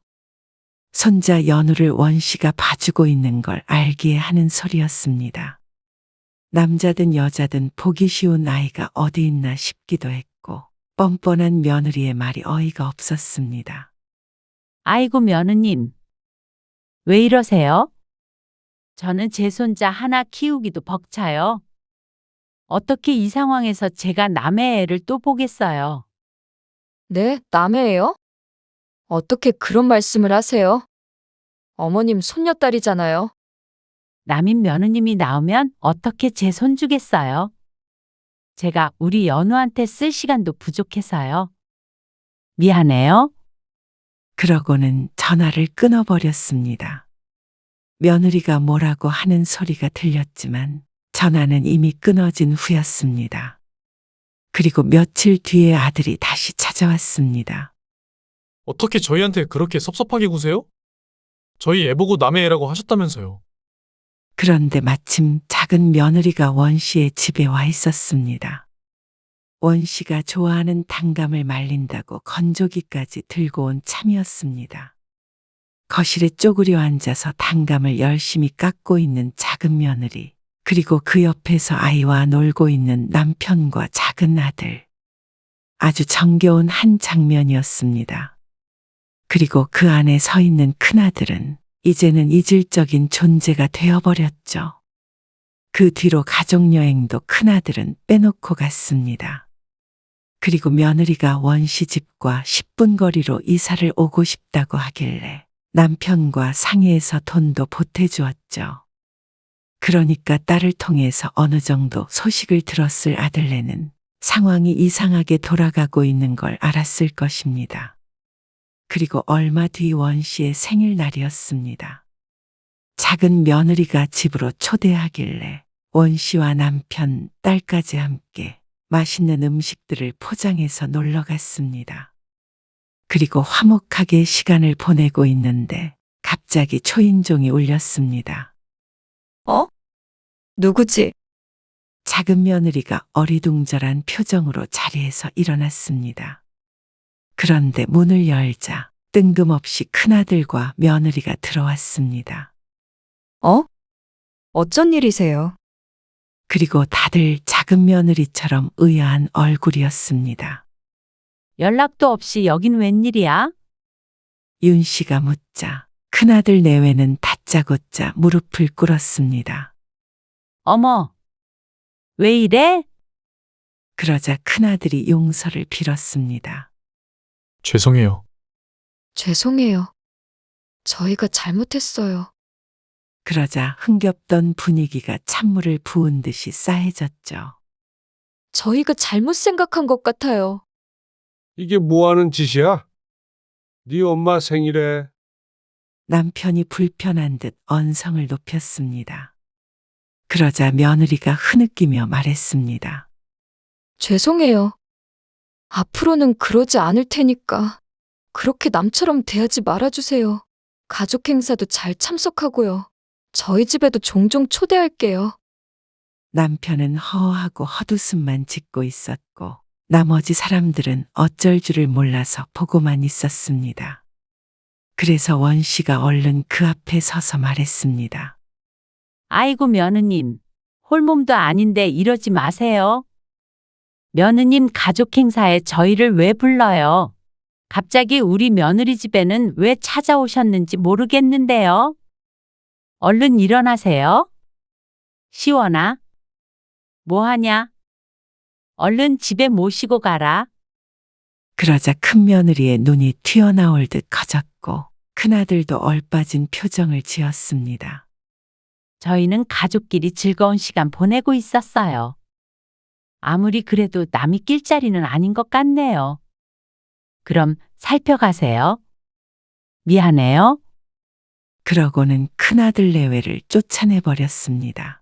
손자 연우를 원 씨가 봐주고 있는 걸 알기에 하는 소리였습니다. 남자든 여자든 보기 쉬운 아이가 어디 있나 싶기도 했고 뻔뻔한 며느리의 말이 어이가 없었습니다. 아이고, 며느님. 왜 이러세요? 저는 제 손자 하나 키우기도 벅차요. 어떻게 이 상황에서 제가 남의 애를 또 보겠어요? 네, 남애예요? 어떻게 그런 말씀을 하세요? 어머님 손녀딸이잖아요. 남인 며느님이 나오면 어떻게 제 손주겠어요? 제가 우리 연우한테 쓸 시간도 부족해서요. 미안해요. 그러고는 전화를 끊어버렸습니다. 며느리가 뭐라고 하는 소리가 들렸지만 전화는 이미 끊어진 후였습니다. 그리고 며칠 뒤에 아들이 다시 찾아왔습니다. 어떻게 저희한테 그렇게 섭섭하게 구세요? 저희 애 보고 남의 애라고 하셨다면서요. 그런데 마침 작은 며느리가 원 씨의 집에 와 있었습니다. 원 씨가 좋아하는 단감을 말린다고 건조기까지 들고 온 참이었습니다. 거실에 쪼그려 앉아서 단감을 열심히 깎고 있는 작은 며느리, 그리고 그 옆에서 아이와 놀고 있는 남편과 작은 아들. 아주 정겨운 한 장면이었습니다. 그리고 그 안에 서 있는 큰아들은 이제는 이질적인 존재가 되어버렸죠. 그 뒤로 가족여행도 큰아들은 빼놓고 갔습니다. 그리고 며느리가 원씨 집과 10분 거리로 이사를 오고 싶다고 하길래 남편과 상의해서 돈도 보태주었죠. 그러니까 딸을 통해서 어느 정도 소식을 들었을 아들네는 상황이 이상하게 돌아가고 있는 걸 알았을 것입니다. 그리고 얼마 뒤 원씨의 생일날이었습니다. 작은 며느리가 집으로 초대하길래 원씨와 남편, 딸까지 함께 맛있는 음식들을 포장해서 놀러 갔습니다. 그리고 화목하게 시간을 보내고 있는데 갑자기 초인종이 울렸습니다. 누구지? 작은 며느리가 어리둥절한 표정으로 자리에서 일어났습니다. 그런데 문을 열자 뜬금없이 큰아들과 며느리가 들어왔습니다. 어쩐 일이세요? 그리고 다들 작은 며느리처럼 의아한 얼굴이었습니다. 연락도 없이 여긴 웬일이야? 윤 씨가 묻자 큰아들 내외는 다짜고짜 무릎을 꿇었습니다. 어머, 왜 이래? 그러자 큰아들이 용서를 빌었습니다. 죄송해요. 죄송해요. 저희가 잘못했어요. 그러자 흥겹던 분위기가 찬물을 부은 듯이 싸해졌죠. 저희가 잘못 생각한 것 같아요. 이게 뭐 하는 짓이야? 네 엄마 생일에 남편이 불편한 듯 언성을 높였습니다. 그러자 며느리가 흐느끼며 말했습니다. 죄송해요. 앞으로는 그러지 않을 테니까 그렇게 남처럼 대하지 말아주세요. 가족 행사도 잘 참석하고요. 저희 집에도 종종 초대할게요. 남편은 허허하고 헛웃음만 짓고 있었고 나머지 사람들은 어쩔 줄을 몰라서 보고만 있었습니다. 그래서 원 씨가 얼른 그 앞에 서서 말했습니다. 아이고, 며느님. 홀몸도 아닌데 이러지 마세요. 며느님 가족 행사에 저희를 왜 불러요? 갑자기 우리 며느리 집에는 왜 찾아오셨는지 모르겠는데요. 얼른 일어나세요. 시원아. 뭐하냐? 얼른 집에 모시고 가라. 그러자 큰 며느리의 눈이 튀어나올 듯 커졌고 큰아들도 얼빠진 표정을 지었습니다. 저희는 가족끼리 즐거운 시간 보내고 있었어요. 아무리 그래도 남이 낄 자리는 아닌 것 같네요. 그럼 살펴가세요. 미안해요. 그러고는 큰아들 내외를 쫓아내버렸습니다.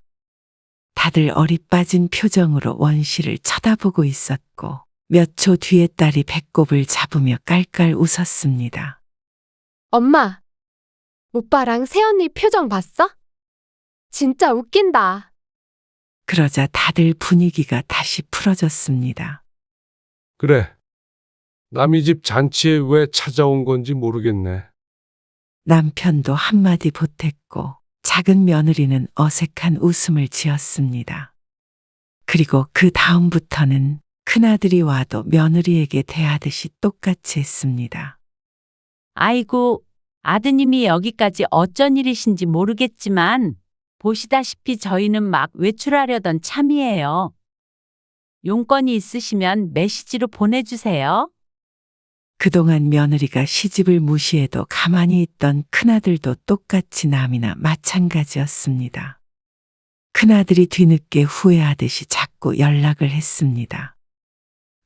다들 어리빠진 표정으로 원 씨를 쳐다보고 있었고 몇 초 뒤에 딸이 배꼽을 잡으며 깔깔 웃었습니다. 엄마, 오빠랑 새언니 표정 봤어? 진짜 웃긴다. 그러자 다들 분위기가 다시 풀어졌습니다. 그래. 남의 집 잔치에 왜 찾아온 건지 모르겠네. 남편도 한마디 보탰고 작은 며느리는 어색한 웃음을 지었습니다. 그리고 그 다음부터는 큰아들이 와도 며느리에게 대하듯이 똑같이 했습니다. 아이고, 아드님이 여기까지 어쩐 일이신지 모르겠지만 보시다시피 저희는 막 외출하려던 참이에요. 용건이 있으시면 메시지로 보내주세요. 그동안 며느리가 시집을 무시해도 가만히 있던 큰아들도 똑같이 남이나 마찬가지였습니다. 큰아들이 뒤늦게 후회하듯이 자꾸 연락을 했습니다.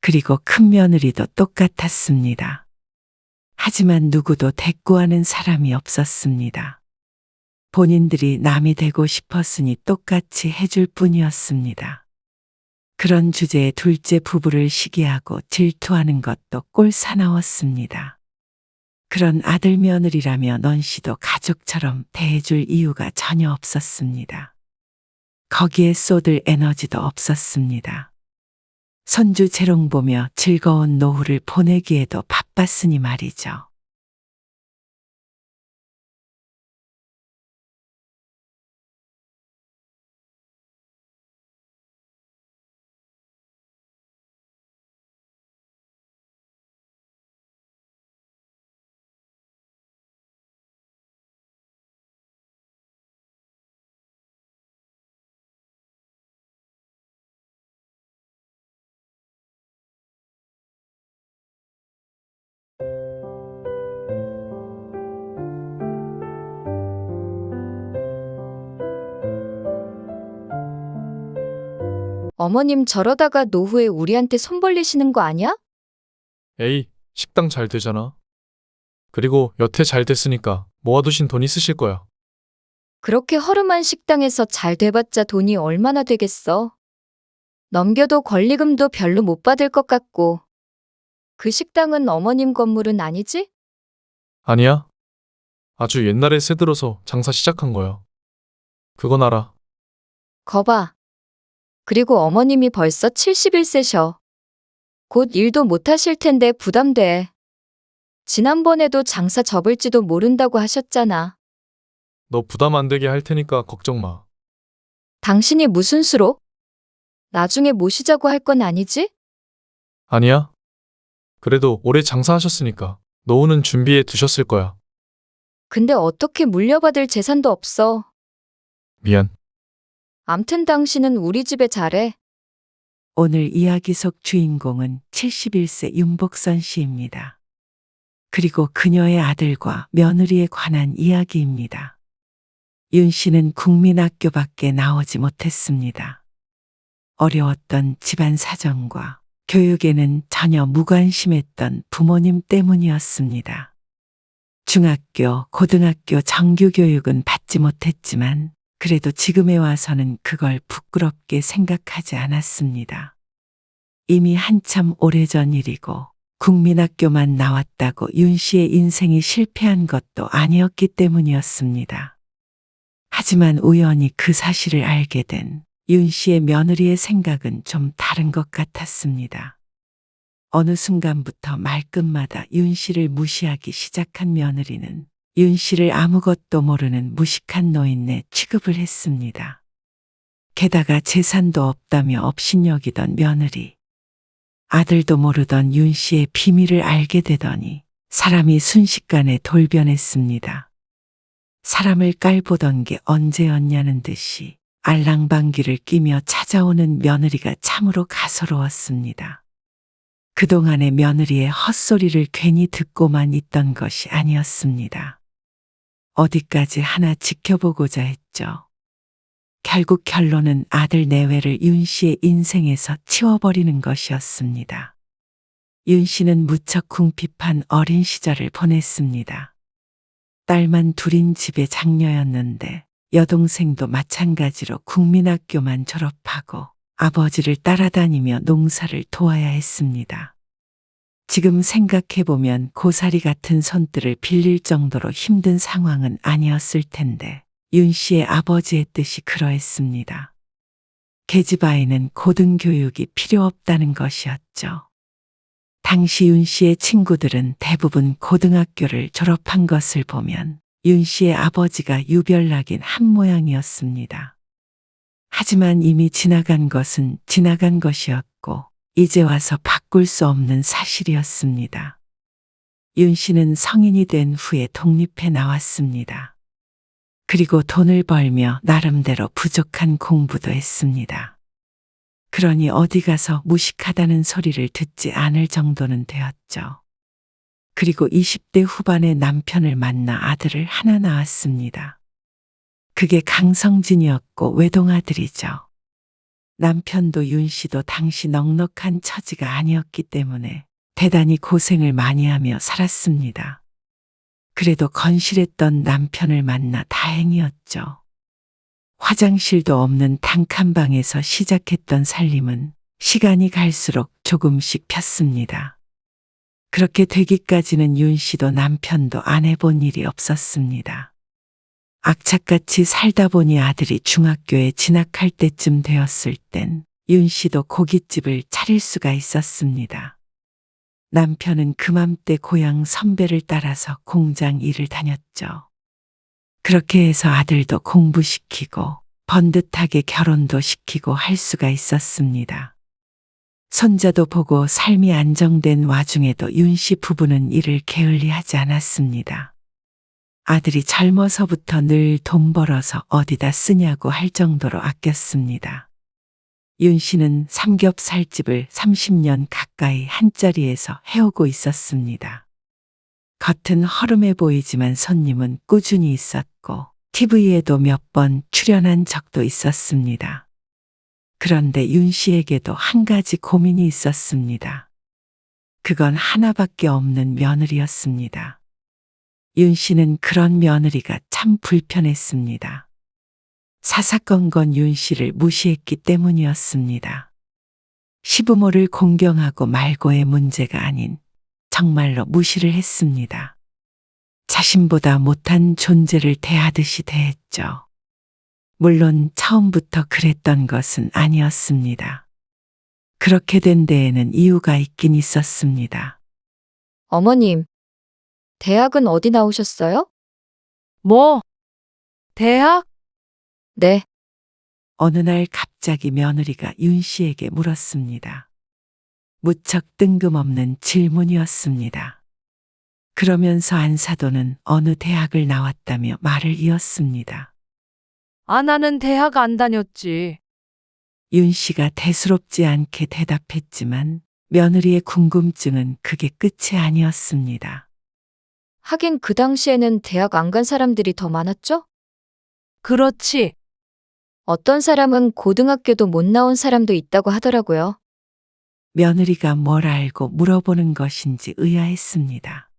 그리고 큰며느리도 똑같았습니다. 하지만 누구도 대꾸하는 사람이 없었습니다. 본인들이 남이 되고 싶었으니 똑같이 해줄 뿐이었습니다. 그런 주제에 둘째 부부를 시기하고 질투하는 것도 꼴사나웠습니다. 그런 아들 며느리라며 넌 씨도 가족처럼 대해줄 이유가 전혀 없었습니다. 거기에 쏟을 에너지도 없었습니다. 손주 재롱 보며 즐거운 노후를 보내기에도 바빴으니 말이죠. 어머님 저러다가 노후에 우리한테 손 벌리시는 거 아니야? 에이, 식당 잘 되잖아. 그리고 여태 잘 됐으니까 모아두신 돈 있으실 거야. 그렇게 허름한 식당에서 잘 돼봤자 돈이 얼마나 되겠어. 넘겨도 권리금도 별로 못 받을 것 같고. 그 식당은 어머님 건물은 아니지? 아니야. 아주 옛날에 새 들어서 장사 시작한 거야. 그건 알아. 거봐. 그리고 어머님이 벌써 71세셔. 곧 일도 못 하실 텐데 부담돼. 지난번에도 장사 접을지도 모른다고 하셨잖아. 너 부담 안 되게 할 테니까 걱정 마. 당신이 무슨 수로? 나중에 모시자고 할 건 아니지? 아니야. 그래도 오래 장사하셨으니까 노후는 준비해 두셨을 거야. 근데 어떻게 물려받을 재산도 없어. 미안. 암튼 당신은 우리 집에 잘해. 오늘 이야기 속 주인공은 71세 윤복선 씨입니다. 그리고 그녀의 아들과 며느리에 관한 이야기입니다. 윤 씨는 국민학교밖에 나오지 못했습니다. 어려웠던 집안 사정과 교육에는 전혀 무관심했던 부모님 때문이었습니다. 중학교, 고등학교 정규 교육은 받지 못했지만 그래도 지금에 와서는 그걸 부끄럽게 생각하지 않았습니다. 이미 한참 오래전 일이고 국민학교만 나왔다고 윤 씨의 인생이 실패한 것도 아니었기 때문이었습니다. 하지만 우연히 그 사실을 알게 된 윤 씨의 며느리의 생각은 좀 다른 것 같았습니다. 어느 순간부터 말끝마다 윤 씨를 무시하기 시작한 며느리는 윤 씨를 아무것도 모르는 무식한 노인네 취급을 했습니다. 게다가 재산도 없다며 업신여기던 며느리. 아들도 모르던 윤 씨의 비밀을 알게 되더니 사람이 순식간에 돌변했습니다. 사람을 깔보던 게 언제였냐는 듯이 알랑방귀를 끼며 찾아오는 며느리가 참으로 가소로웠습니다. 그동안의 며느리의 헛소리를 괜히 듣고만 있던 것이 아니었습니다. 어디까지 하나 지켜보고자 했죠. 결국 결론은 아들 내외를 윤 씨의 인생에서 치워버리는 것이었습니다. 윤 씨는 무척 궁핍한 어린 시절을 보냈습니다. 딸만 둘인 집의 장녀였는데 여동생도 마찬가지로 국민학교만 졸업하고 아버지를 따라다니며 농사를 도와야 했습니다. 지금 생각해보면 고사리 같은 손들을 빌릴 정도로 힘든 상황은 아니었을 텐데 윤 씨의 아버지의 뜻이 그러했습니다. 계집 아이는 고등교육이 필요 없다는 것이었죠. 당시 윤 씨의 친구들은 대부분 고등학교를 졸업한 것을 보면 윤 씨의 아버지가 유별나긴 한 모양이었습니다. 하지만 이미 지나간 것은 지나간 것이었고 이제 와서 바꿀 수 없는 사실이었습니다. 윤 씨는 성인이 된 후에 독립해 나왔습니다. 그리고 돈을 벌며 나름대로 부족한 공부도 했습니다. 그러니 어디 가서 무식하다는 소리를 듣지 않을 정도는 되었죠. 그리고 20대 후반에 남편을 만나 아들을 하나 낳았습니다. 그게 강성진이었고 외동아들이죠. 남편도 윤 씨도 당시 넉넉한 처지가 아니었기 때문에 대단히 고생을 많이 하며 살았습니다. 그래도 건실했던 남편을 만나 다행이었죠. 화장실도 없는 단칸방에서 시작했던 살림은 시간이 갈수록 조금씩 폈습니다. 그렇게 되기까지는 윤 씨도 남편도 안 해본 일이 없었습니다. 악착같이 살다 보니 아들이 중학교에 진학할 때쯤 되었을 땐 윤 씨도 고깃집을 차릴 수가 있었습니다. 남편은 그맘때 고향 선배를 따라서 공장 일을 다녔죠. 그렇게 해서 아들도 공부시키고 번듯하게 결혼도 시키고 할 수가 있었습니다. 손자도 보고 삶이 안정된 와중에도 윤 씨 부부는 일을 게을리하지 않았습니다. 아들이 젊어서부터 늘 돈 벌어서 어디다 쓰냐고 할 정도로 아꼈습니다. 윤 씨는 삼겹살집을 30년 가까이 한자리에서 해오고 있었습니다. 겉은 허름해 보이지만 손님은 꾸준히 있었고 TV에도 몇 번 출연한 적도 있었습니다. 그런데 윤 씨에게도 한 가지 고민이 있었습니다. 그건 하나밖에 없는 며느리였습니다. 윤 씨는 그런 며느리가 참 불편했습니다. 사사건건 윤 씨를 무시했기 때문이었습니다. 시부모를 공경하고 말고의 문제가 아닌 정말로 무시를 했습니다. 자신보다 못한 존재를 대하듯이 대했죠. 물론 처음부터 그랬던 것은 아니었습니다. 그렇게 된 데에는 이유가 있긴 있었습니다. 어머님, 대학은 어디 나오셨어요? 뭐? 대학? 네. 어느 날 갑자기 며느리가 윤 씨에게 물었습니다. 무척 뜬금없는 질문이었습니다. 그러면서 안사돈은 어느 대학을 나왔다며 말을 이었습니다. 아, 나는 대학 안 다녔지. 윤 씨가 대수롭지 않게 대답했지만 며느리의 궁금증은 그게 끝이 아니었습니다. 하긴 그 당시에는 대학 안 간 사람들이 더 많았죠? 그렇지. 어떤 사람은 고등학교도 못 나온 사람도 있다고 하더라고요. 며느리가 뭘 알고 물어보는 것인지 의아했습니다.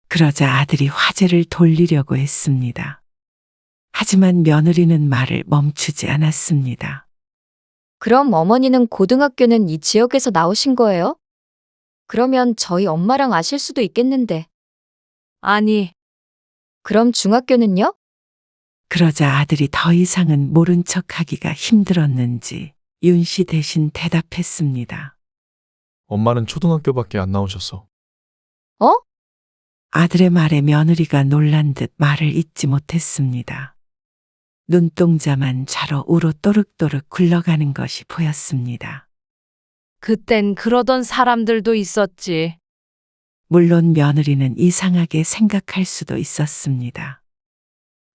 그러자 아들이 화제를 돌리려고 했습니다. 하지만 며느리는 말을 멈추지 않았습니다. 그럼 어머니는 고등학교는 이 지역에서 나오신 거예요? 그러면 저희 엄마랑 아실 수도 있겠는데. 아니, 그럼 중학교는요? 그러자 아들이 더 이상은 모른 척하기가 힘들었는지 윤 씨 대신 대답했습니다. 엄마는 초등학교밖에 안 나오셨어. 어? 아들의 말에 며느리가 놀란 듯 말을 잇지 못했습니다. 눈동자만 좌로 우로 또륵또륵 굴러가는 것이 보였습니다. 그땐 그러던 사람들도 있었지. 물론 며느리는 이상하게 생각할 수도 있었습니다.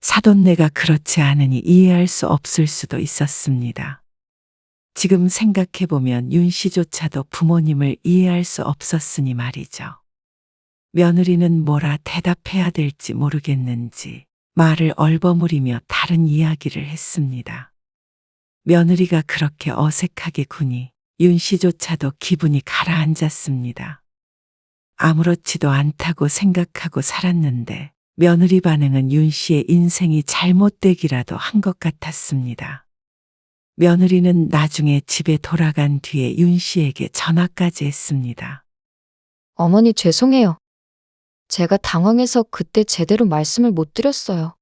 사돈네가 그렇지 않으니 이해할 수 없을 수도 있었습니다. 지금 생각해보면 윤 씨조차도 부모님을 이해할 수 없었으니 말이죠. 며느리는 뭐라 대답해야 될지 모르겠는지 말을 얼버무리며 다른 이야기를 했습니다. 며느리가 그렇게 어색하게 구니 윤 씨조차도 기분이 가라앉았습니다. 아무렇지도 않다고 생각하고 살았는데 며느리 반응은 윤 씨의 인생이 잘못되기라도 한 것 같았습니다. 며느리는 나중에 집에 돌아간 뒤에 윤 씨에게 전화까지 했습니다. 어머니 죄송해요. 제가 당황해서 그때 제대로 말씀을 못 드렸어요.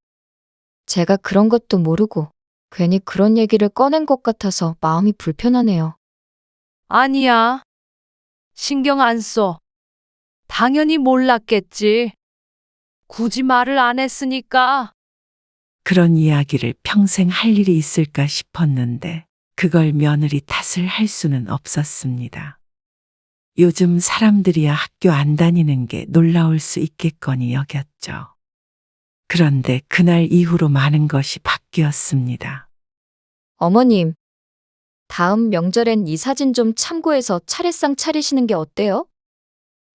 제가 그런 것도 모르고 괜히 그런 얘기를 꺼낸 것 같아서 마음이 불편하네요. 아니야. 신경 안 써. 당연히 몰랐겠지. 굳이 말을 안 했으니까. 그런 이야기를 평생 할 일이 있을까 싶었는데 그걸 며느리 탓을 할 수는 없었습니다. 요즘 사람들이야 학교 안 다니는 게 놀라울 수 있겠거니 여겼죠. 그런데 그날 이후로 많은 것이 바뀌었습니다. 어머님, 다음 명절엔 이 사진 좀 참고해서 차례상 차리시는 게 어때요?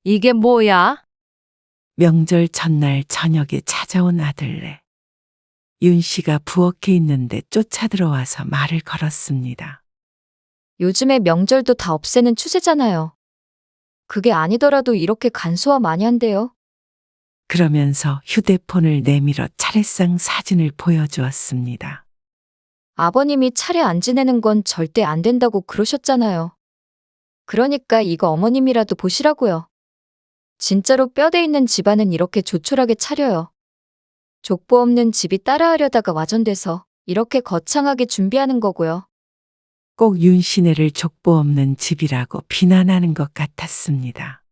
이게 뭐야? 명절 전날 저녁에 찾아온 아들네. 윤 씨가 부엌에 있는데 쫓아들어와서 말을 걸었습니다. 요즘에 명절도 다 없애는 추세잖아요. 그게 아니더라도 이렇게 간소화 많이 한대요. 그러면서 휴대폰을 내밀어 차례상 사진을 보여주었습니다. 아버님이 차례 안 지내는 건 절대 안 된다고 그러셨잖아요. 그러니까 이거 어머님이라도 보시라고요. 진짜로 뼈대 있는 집안은 이렇게 조촐하게 차려요. 족보 없는 집이 따라하려다가 와전돼서 이렇게 거창하게 준비하는 거고요. 꼭 윤씨네를 족보 없는 집이라고 비난하는 것 같았습니다.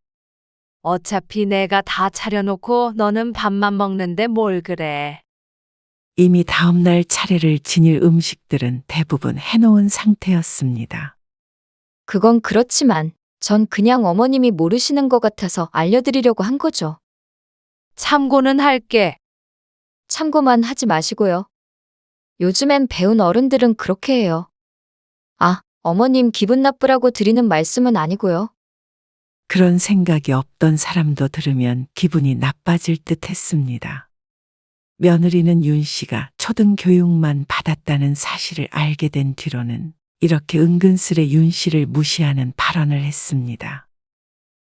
어차피 내가 다 차려놓고 너는 밥만 먹는데 뭘 그래. 이미 다음날 차례를 지닐 음식들은 대부분 해놓은 상태였습니다. 그건 그렇지만 전 그냥 어머님이 모르시는 것 같아서 알려드리려고 한 거죠. 참고는 할게. 참고만 하지 마시고요. 요즘엔 배운 어른들은 그렇게 해요. 아, 어머님 기분 나쁘라고 드리는 말씀은 아니고요. 그런 생각이 없던 사람도 들으면 기분이 나빠질 듯 했습니다. 며느리는 윤 씨가 초등교육만 받았다는 사실을 알게 된 뒤로는 이렇게 은근슬에 윤 씨를 무시하는 발언을 했습니다.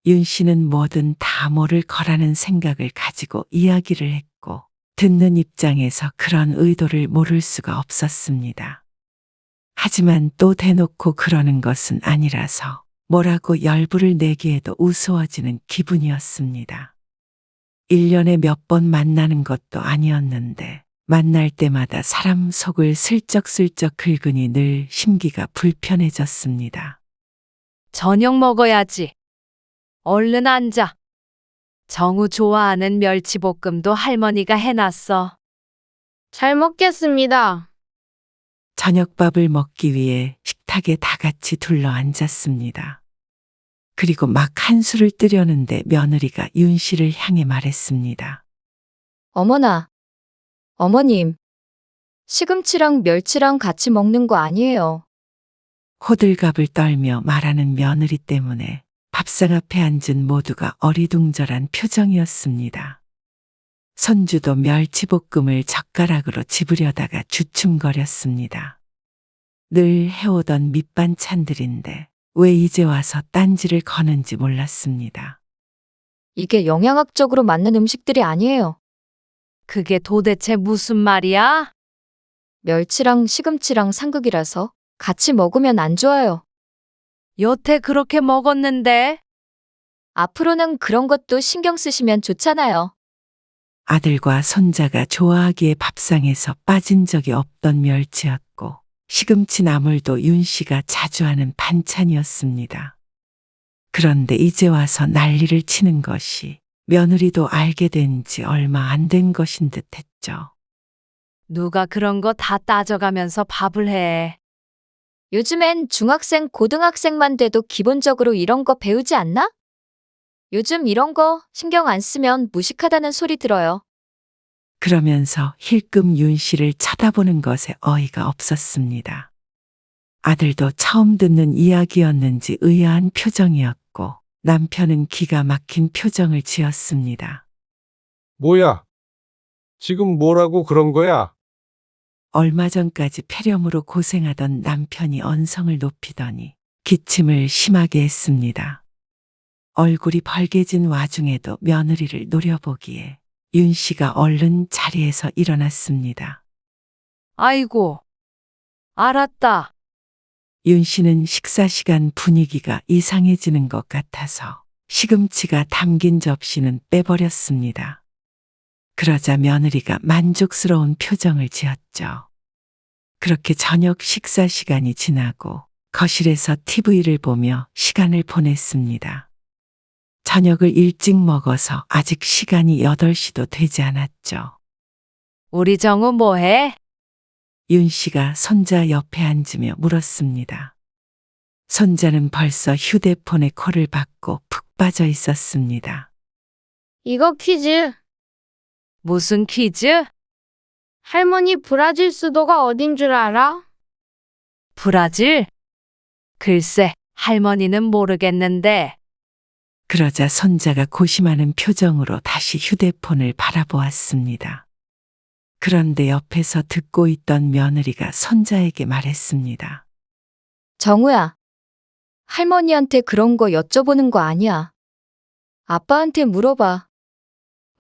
윤 씨는 뭐든 다 모를 거라는 생각을 가지고 이야기를 했고 듣는 입장에서 그런 의도를 모를 수가 없었습니다. 하지만 또 대놓고 그러는 것은 아니라서 뭐라고 열불을 내기에도 우스워지는 기분이었습니다. 1년에 몇 번 만나는 것도 아니었는데 만날 때마다 사람 속을 슬쩍슬쩍 긁으니 늘 심기가 불편해졌습니다. 저녁 먹어야지. 얼른 앉아. 정우 좋아하는 멸치볶음도 할머니가 해놨어. 잘 먹겠습니다. 저녁밥을 먹기 위해 식탁에 다 같이 둘러 앉았습니다. 그리고 막 한술을 뜨려는데 며느리가 윤 씨를 향해 말했습니다. 어머나, 어머님, 시금치랑 멸치랑 같이 먹는 거 아니에요. 호들갑을 떨며 말하는 며느리 때문에 밥상 앞에 앉은 모두가 어리둥절한 표정이었습니다. 손주도 멸치볶음을 젓가락으로 집으려다가 주춤거렸습니다. 늘 해오던 밑반찬들인데 왜 이제 와서 딴지를 거는지 몰랐습니다. 이게 영양학적으로 맞는 음식들이 아니에요. 그게 도대체 무슨 말이야? 멸치랑 시금치랑 상극이라서 같이 먹으면 안 좋아요. 여태 그렇게 먹었는데? 앞으로는 그런 것도 신경 쓰시면 좋잖아요. 아들과 손자가 좋아하기에 밥상에서 빠진 적이 없던 멸치였고 시금치 나물도 윤 씨가 자주 하는 반찬이었습니다. 그런데 이제 와서 난리를 치는 것이 며느리도 알게 된 지 얼마 안 된 것인 듯 했죠. 누가 그런 거 다 따져가면서 밥을 해. 요즘엔 중학생, 고등학생만 돼도 기본적으로 이런 거 배우지 않나? 요즘 이런 거 신경 안 쓰면 무식하다는 소리 들어요. 그러면서 힐끔 윤 씨를 쳐다보는 것에 어이가 없었습니다. 아들도 처음 듣는 이야기였는지 의아한 표정이었고 남편은 기가 막힌 표정을 지었습니다. 뭐야? 지금 뭐라고 그런 거야? 얼마 전까지 폐렴으로 고생하던 남편이 언성을 높이더니 기침을 심하게 했습니다. 얼굴이 벌개진 와중에도 며느리를 노려보기에 윤 씨가 얼른 자리에서 일어났습니다. 아이고, 알았다. 윤 씨는 식사 시간 분위기가 이상해지는 것 같아서 시금치가 담긴 접시는 빼버렸습니다. 그러자 며느리가 만족스러운 표정을 지었죠. 그렇게 저녁 식사 시간이 지나고 거실에서 TV를 보며 시간을 보냈습니다. 저녁을 일찍 먹어서 아직 시간이 8시도 되지 않았죠. 우리 정우 뭐해? 윤 씨가 손자 옆에 앉으며 물었습니다. 손자는 벌써 휴대폰에 코를 박고 푹 빠져 있었습니다. 이거 퀴즈. 무슨 퀴즈? 할머니 브라질 수도가 어딘 줄 알아? 브라질? 글쎄, 할머니는 모르겠는데. 그러자 손자가 고심하는 표정으로 다시 휴대폰을 바라보았습니다. 그런데 옆에서 듣고 있던 며느리가 손자에게 말했습니다. 정우야, 할머니한테 그런 거 여쭤보는 거 아니야. 아빠한테 물어봐.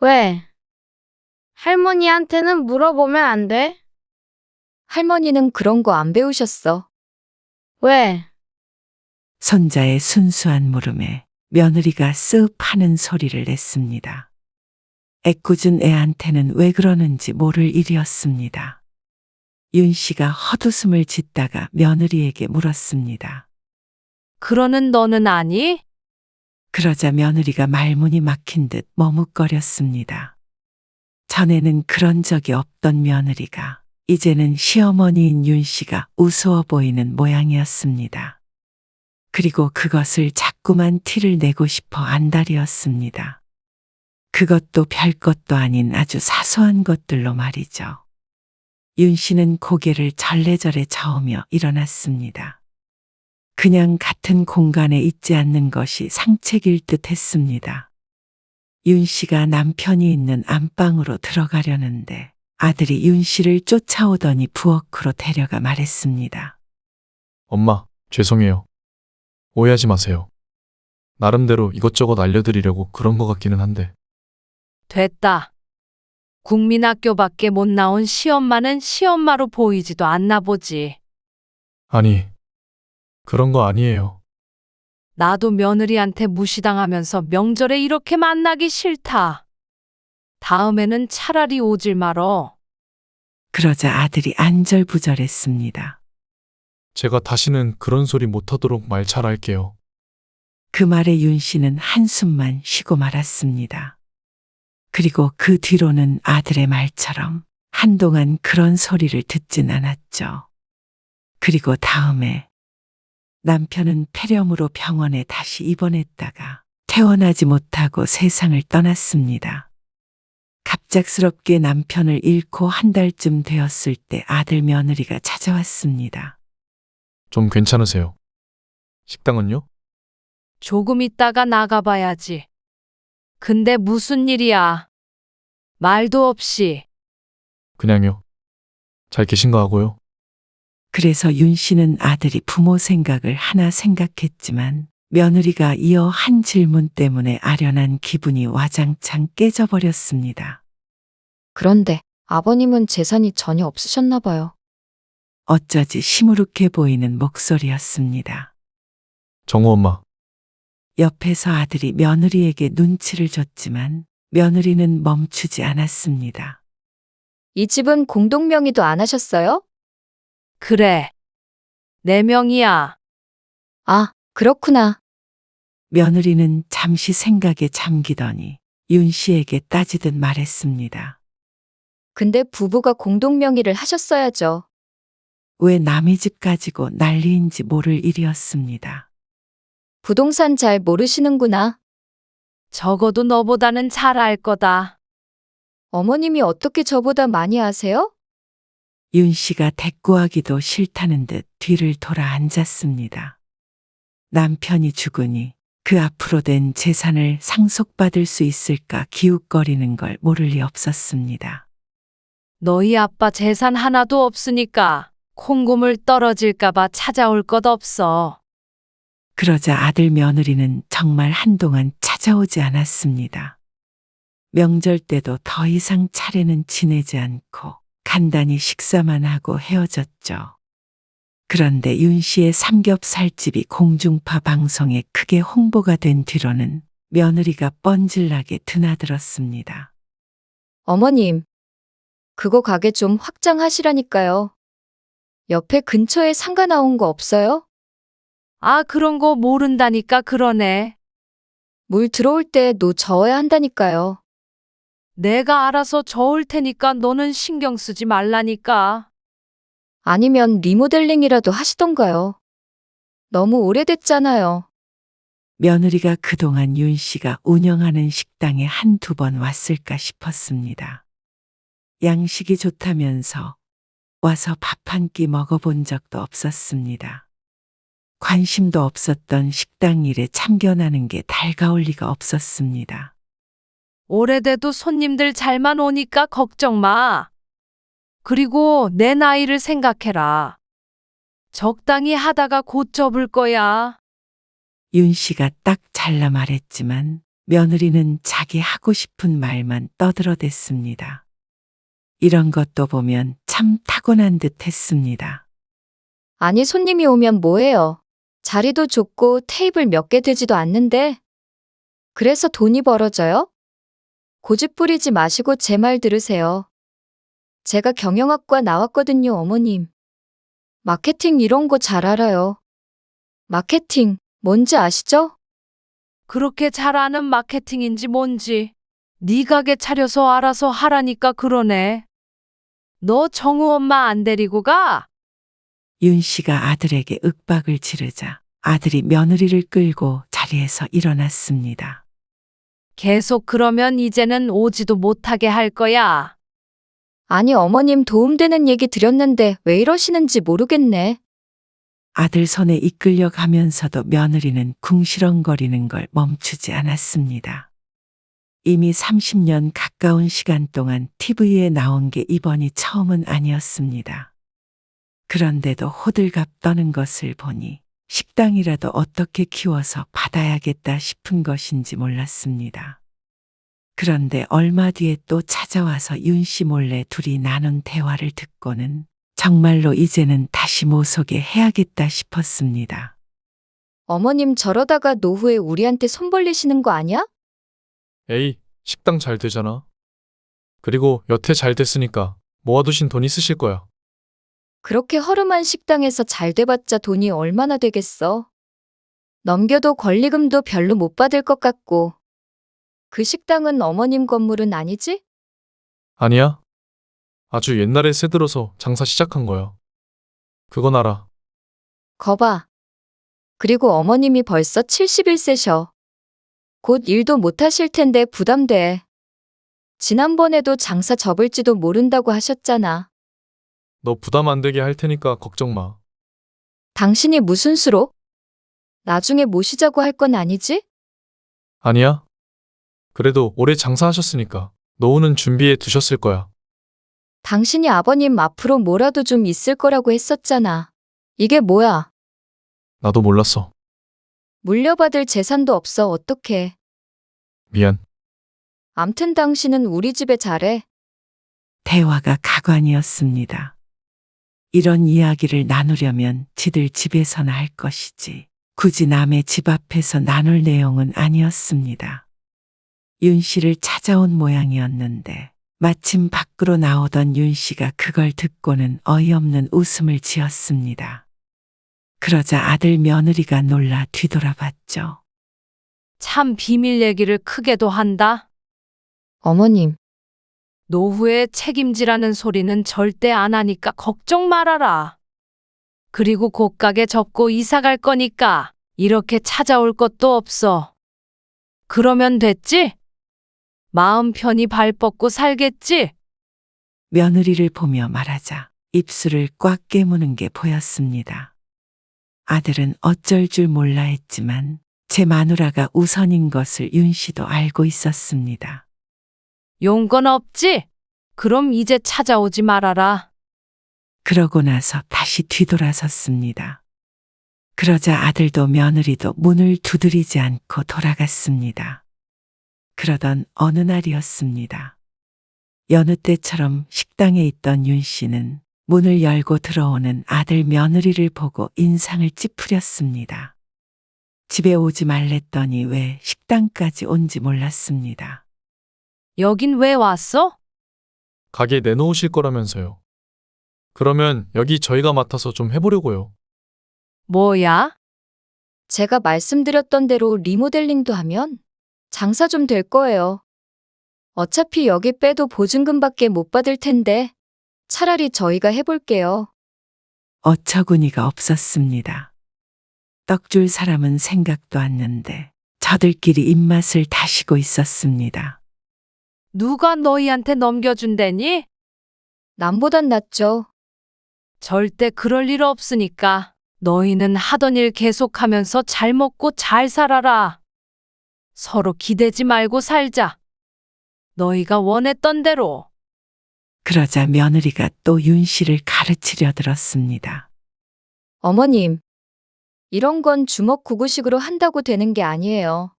왜? 할머니한테는 물어보면 안 돼? 할머니는 그런 거 안 배우셨어. 왜? 손자의 순수한 물음에 며느리가 쓱 하는 소리를 냈습니다. 애꿎은 애한테는 왜 그러는지 모를 일이었습니다. 윤 씨가 헛웃음을 짓다가 며느리에게 물었습니다. 그러는 너는 아니? 그러자 며느리가 말문이 막힌 듯 머뭇거렸습니다. 전에는 그런 적이 없던 며느리가 이제는 시어머니인 윤 씨가 우스워 보이는 모양이었습니다. 그리고 그것을 자꾸만 티를 내고 싶어 안달이었습니다. 그것도 별것도 아닌 아주 사소한 것들로 말이죠. 윤 씨는 고개를 절레절레 저으며 일어났습니다. 그냥 같은 공간에 있지 않는 것이 상책일 듯 했습니다. 윤 씨가 남편이 있는 안방으로 들어가려는데 아들이 윤 씨를 쫓아오더니 부엌으로 데려가 말했습니다. 엄마, 죄송해요. 오해하지 마세요. 나름대로 이것저것 알려드리려고 그런 것 같기는 한데. 됐다. 국민학교밖에 못 나온 시엄마는 시엄마로 보이지도 않나 보지. 아니, 그런 거 아니에요. 나도 며느리한테 무시당하면서 명절에 이렇게 만나기 싫다. 다음에는 차라리 오질 말어. 그러자 아들이 안절부절했습니다. 제가 다시는 그런 소리 못하도록 말 잘할게요. 그 말에 윤 씨는 한숨만 쉬고 말았습니다. 그리고 그 뒤로는 아들의 말처럼 한동안 그런 소리를 듣진 않았죠. 그리고 다음에 남편은 폐렴으로 병원에 다시 입원했다가 퇴원하지 못하고 세상을 떠났습니다. 갑작스럽게 남편을 잃고 한 달쯤 되었을 때 아들 며느리가 찾아왔습니다. 좀 괜찮으세요? 식당은요? 조금 있다가 나가봐야지. 근데 무슨 일이야? 말도 없이. 그냥요. 잘 계신가 하고요. 그래서 윤 씨는 아들이 부모 생각을 하나 생각했지만 며느리가 이어 한 질문 때문에 아련한 기분이 와장창 깨져버렸습니다. 그런데 아버님은 재산이 전혀 없으셨나 봐요. 어쩌지 시무룩해 보이는 목소리였습니다. 정우 엄마, 옆에서 아들이 며느리에게 눈치를 줬지만 며느리는 멈추지 않았습니다. 이 집은 공동명의도 안 하셨어요? 그래. 내 명이야. 아, 그렇구나. 며느리는 잠시 생각에 잠기더니 윤 씨에게 따지듯 말했습니다. 근데 부부가 공동명의를 하셨어야죠. 왜 남의 집 가지고 난리인지 모를 일이었습니다. 부동산 잘 모르시는구나. 적어도 너보다는 잘 알 거다. 어머님이 어떻게 저보다 많이 아세요? 윤 씨가 대꾸하기도 싫다는 듯 뒤를 돌아 앉았습니다. 남편이 죽으니 그 앞으로 된 재산을 상속받을 수 있을까 기웃거리는 걸 모를 리 없었습니다. 너희 아빠 재산 하나도 없으니까 콩고물 떨어질까봐 찾아올 것 없어. 그러자 아들 며느리는 정말 한동안 찾아오지 않았습니다. 명절 때도 더 이상 차례는 지내지 않고 간단히 식사만 하고 헤어졌죠. 그런데 윤 씨의 삼겹살집이 공중파 방송에 크게 홍보가 된 뒤로는 며느리가 뻔질나게 드나들었습니다. 어머님, 그거 가게 좀 확장하시라니까요. 옆에 근처에 상가 나온 거 없어요? 아, 그런 거 모른다니까 그러네. 물 들어올 때 노 저어야 한다니까요. 내가 알아서 저을 테니까 너는 신경 쓰지 말라니까. 아니면 리모델링이라도 하시던가요. 너무 오래됐잖아요. 며느리가 그동안 윤 씨가 운영하는 식당에 한두 번 왔을까 싶었습니다. 양식이 좋다면서 와서 밥 한 끼 먹어본 적도 없었습니다. 관심도 없었던 식당 일에 참견하는 게 달가울 리가 없었습니다. 오래돼도 손님들 잘만 오니까 걱정 마. 그리고 내 나이를 생각해라. 적당히 하다가 곧 접을 거야. 윤 씨가 딱 잘라 말했지만 며느리는 자기 하고 싶은 말만 떠들어댔습니다. 이런 것도 보면 참 타고난 듯 했습니다. 아니, 손님이 오면 뭐해요? 자리도 좁고 테이블 몇 개 되지도 않는데. 그래서 돈이 벌어져요? 고집 부리지 마시고 제 말 들으세요. 제가 경영학과 나왔거든요, 어머님. 마케팅 이런 거 잘 알아요. 마케팅, 뭔지 아시죠? 그렇게 잘 아는 마케팅인지 뭔지. 네 가게 차려서 알아서 하라니까 그러네. 너 정우 엄마 안 데리고 가? 윤 씨가 아들에게 윽박을 지르자 아들이 며느리를 끌고 자리에서 일어났습니다. 계속 그러면 이제는 오지도 못하게 할 거야. 아니, 어머님 도움되는 얘기 드렸는데 왜 이러시는지 모르겠네. 아들 손에 이끌려 가면서도 며느리는 궁시렁거리는 걸 멈추지 않았습니다. 이미 30년 가까운 시간 동안 TV에 나온 게 이번이 처음은 아니었습니다. 그런데도 호들갑 떠는 것을 보니 식당이라도 어떻게 키워서 받아야겠다 싶은 것인지 몰랐습니다. 그런데 얼마 뒤에 또 찾아와서 윤 씨 몰래 둘이 나눈 대화를 듣고는 정말로 이제는 다시 모소게 해야겠다 싶었습니다. 어머님 저러다가 노후에 우리한테 손 벌리시는 거 아니야? 에이, 식당 잘 되잖아. 그리고 여태 잘 됐으니까 모아두신 돈 있으실 거야. 그렇게 허름한 식당에서 잘 돼봤자 돈이 얼마나 되겠어. 넘겨도 권리금도 별로 못 받을 것 같고. 그 식당은 어머님 건물은 아니지? 아니야. 아주 옛날에 새 들어서 장사 시작한 거야. 그건 알아. 거봐. 그리고 어머님이 벌써 71세셔. 곧 일도 못 하실 텐데 부담돼. 지난번에도 장사 접을지도 모른다고 하셨잖아. 너 부담 안 되게 할 테니까 걱정 마. 당신이 무슨 수로? 나중에 모시자고 할 건 아니지? 아니야? 그래도 오래 장사하셨으니까 노후는 준비해 두셨을 거야. 당신이 아버님 앞으로 뭐라도 좀 있을 거라고 했었잖아. 이게 뭐야? 나도 몰랐어. 물려받을 재산도 없어 어떡해. 미안. 암튼 당신은 우리 집에 잘해. 대화가 가관이었습니다. 이런 이야기를 나누려면 지들 집에서나 할 것이지 굳이 남의 집 앞에서 나눌 내용은 아니었습니다. 윤 씨를 찾아온 모양이었는데 마침 밖으로 나오던 윤 씨가 그걸 듣고는 어이없는 웃음을 지었습니다. 그러자 아들 며느리가 놀라 뒤돌아봤죠. 참 비밀 얘기를 크게도 한다. 어머님, 노후에 책임지라는 소리는 절대 안 하니까 걱정 말아라. 그리고 곳가게 접고 이사 갈 거니까 이렇게 찾아올 것도 없어. 그러면 됐지? 마음 편히 발 뻗고 살겠지? 며느리를 보며 말하자 입술을 꽉 깨무는 게 보였습니다. 아들은 어쩔 줄 몰라 했지만 제 마누라가 우선인 것을 윤 씨도 알고 있었습니다. 용건 없지? 그럼 이제 찾아오지 말아라. 그러고 나서 다시 뒤돌아섰습니다. 그러자 아들도 며느리도 문을 두드리지 않고 돌아갔습니다. 그러던 어느 날이었습니다. 여느 때처럼 식당에 있던 윤 씨는 문을 열고 들어오는 아들 며느리를 보고 인상을 찌푸렸습니다. 집에 오지 말랬더니 왜 식당까지 온지 몰랐습니다. 여긴 왜 왔어? 가게 내놓으실 거라면서요. 그러면 여기 저희가 맡아서 좀 해보려고요. 뭐야? 제가 말씀드렸던 대로 리모델링도 하면 장사 좀 될 거예요. 어차피 여기 빼도 보증금밖에 못 받을 텐데 차라리 저희가 해볼게요. 어처구니가 없었습니다. 떡 줄 사람은 생각도 않는데 저들끼리 입맛을 다시고 있었습니다. 누가 너희한테 넘겨준다니? 남보단 낫죠. 절대 그럴 일 없으니까 너희는 하던 일 계속하면서 잘 먹고 잘 살아라. 서로 기대지 말고 살자. 너희가 원했던 대로. 그러자 며느리가 또 윤 씨를 가르치려 들었습니다. 어머님, 이런 건 주먹구구식으로 한다고 되는 게 아니에요.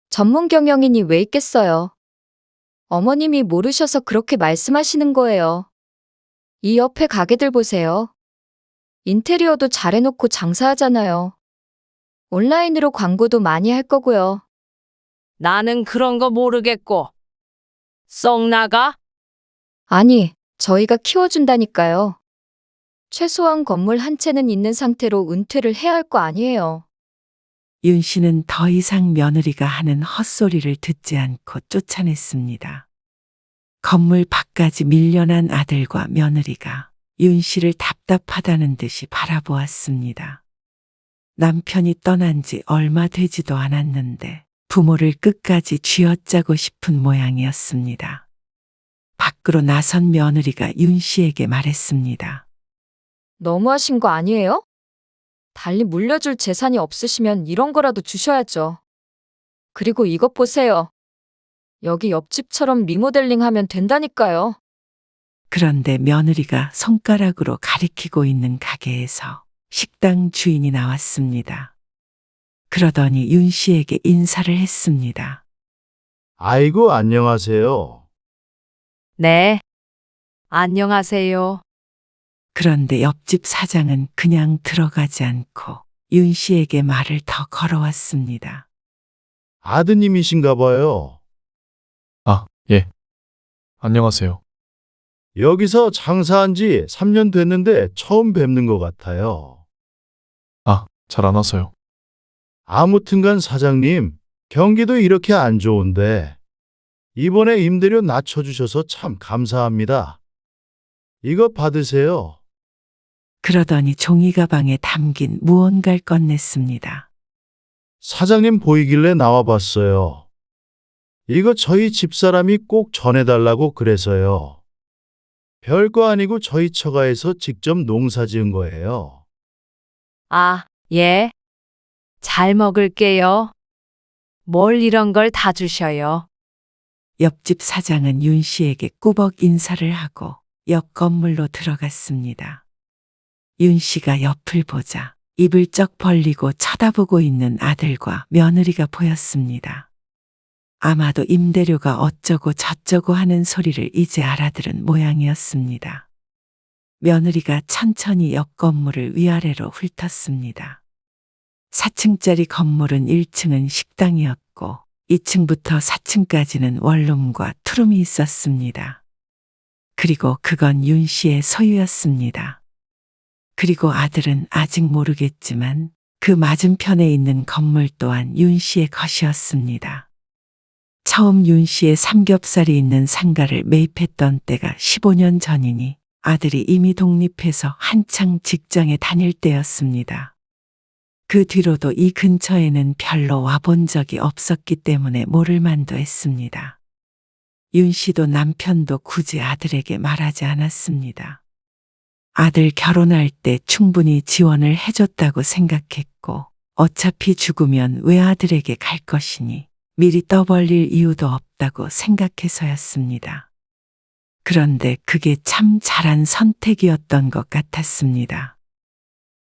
전문 경영인이 왜 있겠어요? 어머님이 모르셔서 그렇게 말씀하시는 거예요. 이 옆에 가게들 보세요. 인테리어도 잘해놓고 장사하잖아요. 온라인으로 광고도 많이 할 거고요. 나는 그런 거 모르겠고. 썩 나가? 아니, 저희가 키워준다니까요. 최소한 건물 한 채는 있는 상태로 은퇴를 해야 할 거 아니에요. 윤 씨는 더 이상 며느리가 하는 헛소리를 듣지 않고 쫓아냈습니다. 건물 밖까지 밀려난 아들과 며느리가 윤 씨를 답답하다는 듯이 바라보았습니다. 남편이 떠난 지 얼마 되지도 않았는데 부모를 끝까지 쥐어짜고 싶은 모양이었습니다. 밖으로 나선 며느리가 윤 씨에게 말했습니다. 너무하신 거 아니에요? 달리 물려줄 재산이 없으시면 이런 거라도 주셔야죠. 그리고 이것 보세요. 여기 옆집처럼 리모델링 하면 된다니까요. 그런데 며느리가 손가락으로 가리키고 있는 가게에서 식당 주인이 나왔습니다. 그러더니 윤 씨에게 인사를 했습니다. 아이고, 안녕하세요. 네. 안녕하세요. 그런데 옆집 사장은 그냥 들어가지 않고 윤 씨에게 말을 더 걸어왔습니다. 아드님이신가 봐요. 아, 예. 안녕하세요. 여기서 장사한 지 3년 됐는데 처음 뵙는 것 같아요. 아, 잘 안 와서요. 아무튼간 사장님, 경기도 이렇게 안 좋은데 이번에 임대료 낮춰주셔서 참 감사합니다. 이거 받으세요. 그러더니 종이 가방에 담긴 무언가를 꺼냈습니다. 사장님 보이길래 나와봤어요. 이거 저희 집사람이 꼭 전해달라고 그래서요. 별거 아니고 저희 처가에서 직접 농사 지은 거예요. 아, 예. 잘 먹을게요. 뭘 이런 걸 다 주셔요. 옆집 사장은 윤 씨에게 꾸벅 인사를 하고 옆 건물로 들어갔습니다. 윤 씨가 옆을 보자 입을 쩍 벌리고 쳐다보고 있는 아들과 며느리가 보였습니다. 아마도 임대료가 어쩌고 저쩌고 하는 소리를 이제 알아들은 모양이었습니다. 며느리가 천천히 옆 건물을 위아래로 훑었습니다. 4층짜리 건물은 1층은 식당이었고 2층부터 4층까지는 원룸과 투룸이 있었습니다. 그리고 그건 윤 씨의 소유였습니다. 그리고 아들은 아직 모르겠지만 그 맞은편에 있는 건물 또한 윤 씨의 것이었습니다. 처음 윤 씨의 삼겹살이 있는 상가를 매입했던 때가 15년 전이니 아들이 이미 독립해서 한창 직장에 다닐 때였습니다. 그 뒤로도 이 근처에는 별로 와본 적이 없었기 때문에 모를 만도 했습니다. 윤 씨도 남편도 굳이 아들에게 말하지 않았습니다. 아들 결혼할 때 충분히 지원을 해줬다고 생각했고 어차피 죽으면 외아들에게 갈 것이니 미리 떠벌릴 이유도 없다고 생각해서였습니다. 그런데 그게 참 잘한 선택이었던 것 같았습니다.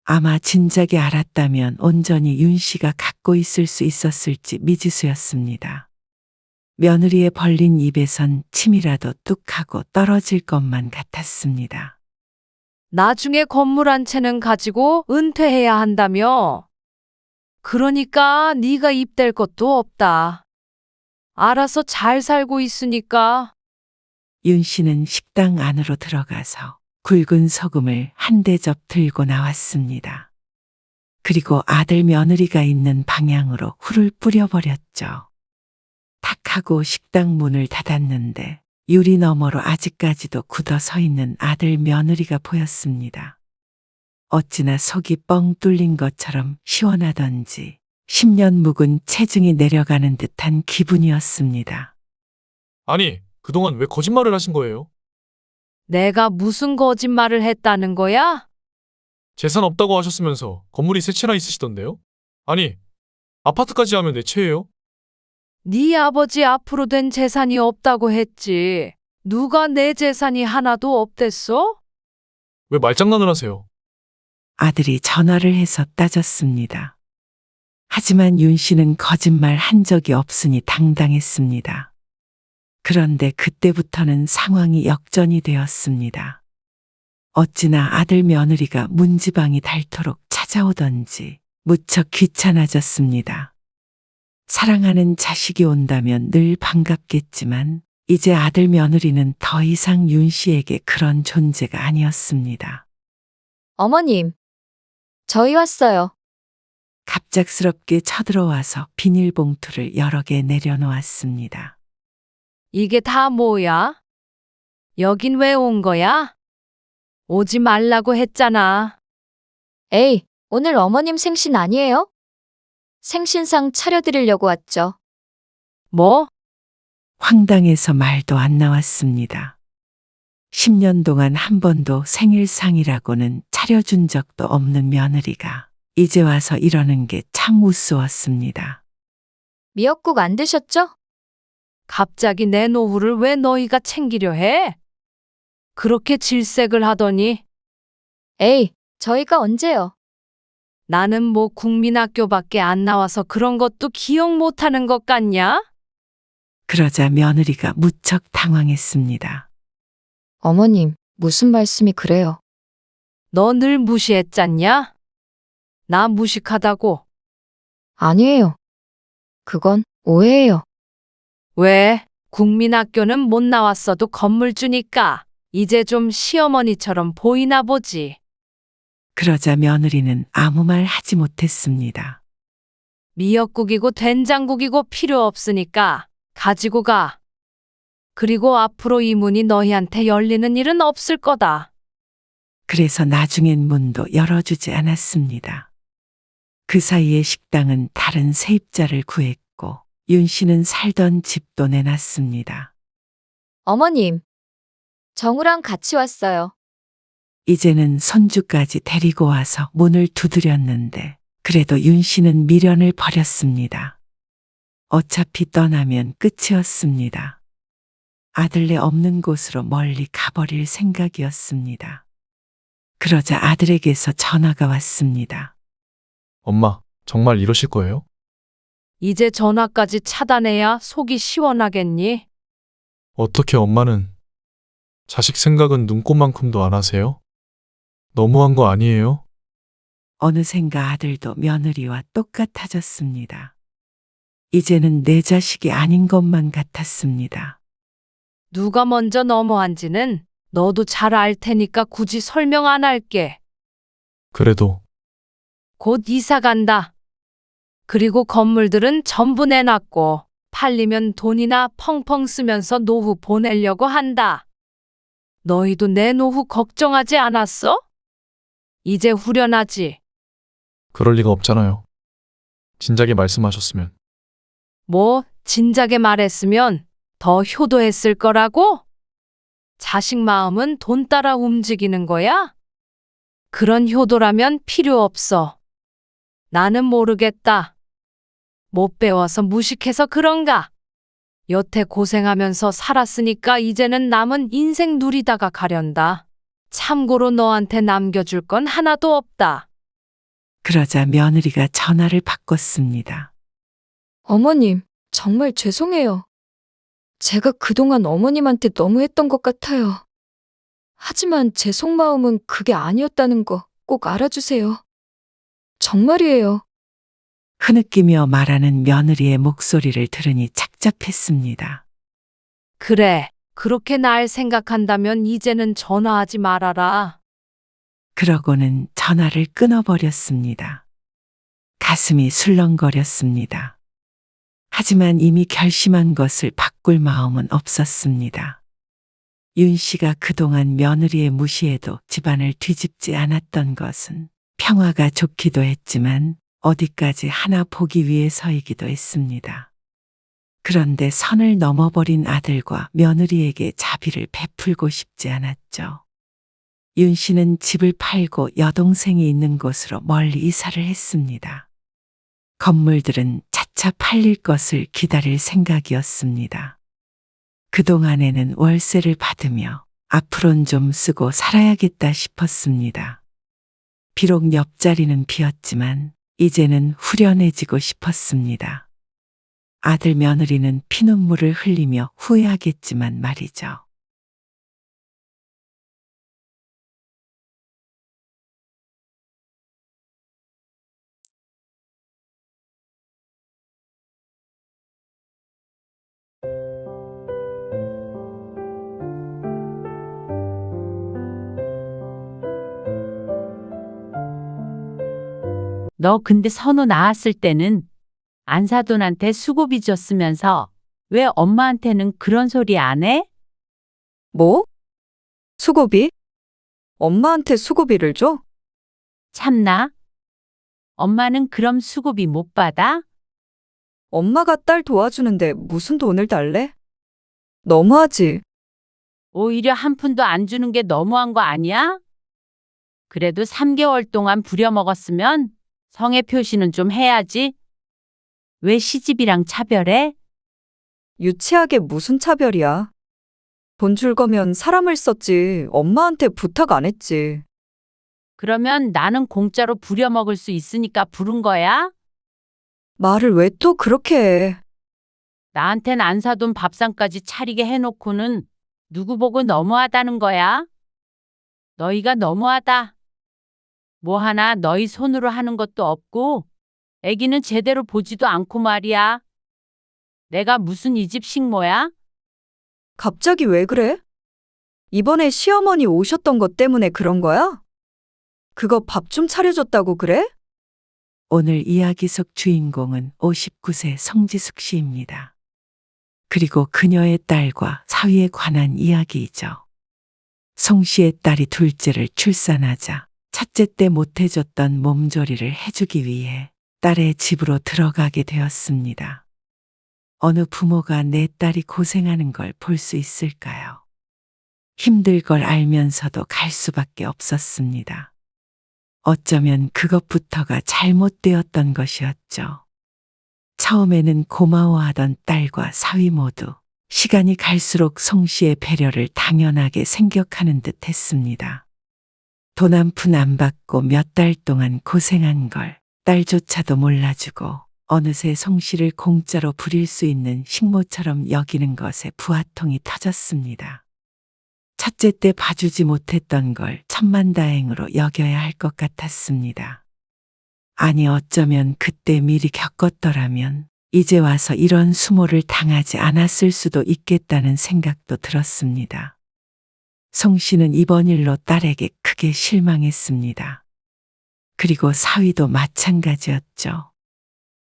아마 진작에 알았다면 온전히 윤 씨가 갖고 있을 수 있었을지 미지수였습니다. 며느리의 벌린 입에선 침이라도 뚝 하고 떨어질 것만 같았습니다. 나중에 건물 한 채는 가지고 은퇴해야 한다며. 그러니까 네가 입댈 것도 없다. 알아서 잘 살고 있으니까. 윤 씨는 식당 안으로 들어가서 굵은 소금을 한 대접 들고 나왔습니다. 그리고 아들 며느리가 있는 방향으로 훌을 뿌려버렸죠. 탁 하고 식당 문을 닫았는데 유리 너머로 아직까지도 굳어 서 있는 아들 며느리가 보였습니다. 어찌나 속이 뻥 뚫린 것처럼 시원하던지 10년 묵은 체중이 내려가는 듯한 기분이었습니다. 아니, 그동안 왜 거짓말을 하신 거예요? 내가 무슨 거짓말을 했다는 거야? 재산 없다고 하셨으면서 건물이 세 채나 있으시던데요? 아니, 아파트까지 하면 네 채예요? 네 아버지 앞으로 된 재산이 없다고 했지. 누가 내 재산이 하나도 없댔어? 왜 말장난을 하세요? 아들이 전화를 해서 따졌습니다. 하지만 윤 씨는 거짓말 한 적이 없으니 당당했습니다. 그런데 그때부터는 상황이 역전이 되었습니다. 어찌나 아들 며느리가 문지방이 닳도록 찾아오던지 무척 귀찮아졌습니다. 사랑하는 자식이 온다면 늘 반갑겠지만 이제 아들 며느리는 더 이상 윤 씨에게 그런 존재가 아니었습니다. 어머님, 저희 왔어요. 갑작스럽게 쳐들어와서 비닐봉투를 여러 개 내려놓았습니다. 이게 다 뭐야? 여긴 왜 온 거야? 오지 말라고 했잖아. 에이, 오늘 어머님 생신 아니에요? 생신상 차려드리려고 왔죠. 뭐? 황당해서 말도 안 나왔습니다. 10년 동안 한 번도 생일상이라고는 차려준 적도 없는 며느리가 이제 와서 이러는 게 참 우스웠습니다. 미역국 안 드셨죠? 갑자기 내 노후를 왜 너희가 챙기려 해? 그렇게 질색을 하더니 에이, 저희가 언제요? 나는 뭐 국민학교밖에 안 나와서 그런 것도 기억 못하는 것 같냐? 그러자 며느리가 무척 당황했습니다. 어머님, 무슨 말씀이 그래요? 너 늘 무시했잖냐? 나 무식하다고. 아니에요. 그건 오해예요. 왜? 국민학교는 못 나왔어도 건물주니까 이제 좀 시어머니처럼 보이나 보지. 그러자 며느리는 아무 말 하지 못했습니다. 미역국이고 된장국이고 필요 없으니까 가지고 가. 그리고 앞으로 이 문이 너희한테 열리는 일은 없을 거다. 그래서 나중엔 문도 열어주지 않았습니다. 그 사이에 식당은 다른 세입자를 구했고 윤 씨는 살던 집도 내놨습니다. 어머님, 정우랑 같이 왔어요. 이제는 손주까지 데리고 와서 문을 두드렸는데 그래도 윤 씨는 미련을 버렸습니다. 어차피 떠나면 끝이었습니다. 아들네 없는 곳으로 멀리 가버릴 생각이었습니다. 그러자 아들에게서 전화가 왔습니다. 엄마, 정말 이러실 거예요? 이제 전화까지 차단해야 속이 시원하겠니? 어떻게 엄마는 자식 생각은 눈꼽만큼도 안 하세요? 너무한 거 아니에요? 어느샌가 아들도 며느리와 똑같아졌습니다. 이제는 내 자식이 아닌 것만 같았습니다. 누가 먼저 너무한지는 너도 잘 알 테니까 굳이 설명 안 할게. 그래도 곧 이사 간다. 그리고 건물들은 전부 내놨고 팔리면 돈이나 펑펑 쓰면서 노후 보내려고 한다. 너희도 내 노후 걱정하지 않았어? 이제 후련하지. 그럴 리가 없잖아요. 진작에 말씀하셨으면. 뭐 진작에 말했으면 더 효도했을 거라고? 자식 마음은 돈 따라 움직이는 거야? 그런 효도라면 필요 없어. 나는 모르겠다. 못 배워서 무식해서 그런가? 여태 고생하면서 살았으니까 이제는 남은 인생 누리다가 가련다. 참고로 너한테 남겨줄 건 하나도 없다. 그러자 며느리가 전화를 바꿨습니다. 어머님, 정말 죄송해요. 제가 그동안 어머님한테 너무했던 것 같아요. 하지만 제 속마음은 그게 아니었다는 거 꼭 알아주세요. 정말이에요. 흐느끼며 말하는 며느리의 목소리를 들으니 착잡했습니다. 그래, 그렇게 날 생각한다면 이제는 전화하지 말아라. 그러고는 전화를 끊어버렸습니다. 가슴이 술렁거렸습니다. 하지만 이미 결심한 것을 바꿀 마음은 없었습니다. 윤 씨가 그동안 며느리의 무시에도 집안을 뒤집지 않았던 것은 평화가 좋기도 했지만 어디까지 하나 보기 위해서이기도 했습니다. 그런데 선을 넘어버린 아들과 며느리에게 자비를 베풀고 싶지 않았죠. 윤 씨는 집을 팔고 여동생이 있는 곳으로 멀리 이사를 했습니다. 건물들은 차차 팔릴 것을 기다릴 생각이었습니다. 그동안에는 월세를 받으며 앞으론 좀 쓰고 살아야겠다 싶었습니다. 비록 옆자리는 비었지만 이제는 후련해지고 싶었습니다. 아들 며느리는 피눈물을 흘리며 후회하겠지만 말이죠. 너 근데 선우 나왔을 때는 안사돈한테 수고비 줬으면서 왜 엄마한테는 그런 소리 안 해? 뭐? 수고비? 엄마한테 수고비를 줘? 참나? 엄마는 그럼 수고비 못 받아? 엄마가 딸 도와주는데 무슨 돈을 달래? 너무하지. 오히려 한 푼도 안 주는 게 너무한 거 아니야? 그래도 3개월 동안 부려먹었으면 성의 표시는 좀 해야지. 왜 시집이랑 차별해? 유치하게 무슨 차별이야. 돈 줄 거면 사람을 썼지 엄마한테 부탁 안 했지. 그러면 나는 공짜로 부려먹을 수 있으니까 부른 거야? 말을 왜 또 그렇게 해. 나한텐 안 사돈 밥상까지 차리게 해놓고는 누구 보고 너무하다는 거야? 너희가 너무하다. 뭐 하나 너희 손으로 하는 것도 없고 애기는 제대로 보지도 않고 말이야. 내가 무슨 이 집 식모야? 갑자기 왜 그래? 이번에 시어머니 오셨던 것 때문에 그런 거야? 그거 밥 좀 차려줬다고 그래? 오늘 이야기 속 주인공은 59세 성지숙 씨입니다. 그리고 그녀의 딸과 사위에 관한 이야기이죠. 송 씨의 딸이 둘째를 출산하자 첫째 때 못해줬던 몸조리를 해주기 위해 딸의 집으로 들어가게 되었습니다. 어느 부모가 내 딸이 고생하는 걸 볼 수 있을까요? 힘들 걸 알면서도 갈 수밖에 없었습니다. 어쩌면 그것부터가 잘못되었던 것이었죠. 처음에는 고마워하던 딸과 사위 모두 시간이 갈수록 송 씨의 배려를 당연하게 생각하는 듯 했습니다. 돈 한 푼 안 받고 몇 달 동안 고생한 걸 딸조차도 몰라주고 어느새 송 씨를 공짜로 부릴 수 있는 식모처럼 여기는 것에 부하통이 터졌습니다. 첫째 때 봐주지 못했던 걸 천만다행으로 여겨야 할 것 같았습니다. 아니 어쩌면 그때 미리 겪었더라면 이제 와서 이런 수모를 당하지 않았을 수도 있겠다는 생각도 들었습니다. 송 씨는 이번 일로 딸에게 크게 실망했습니다. 그리고 사위도 마찬가지였죠.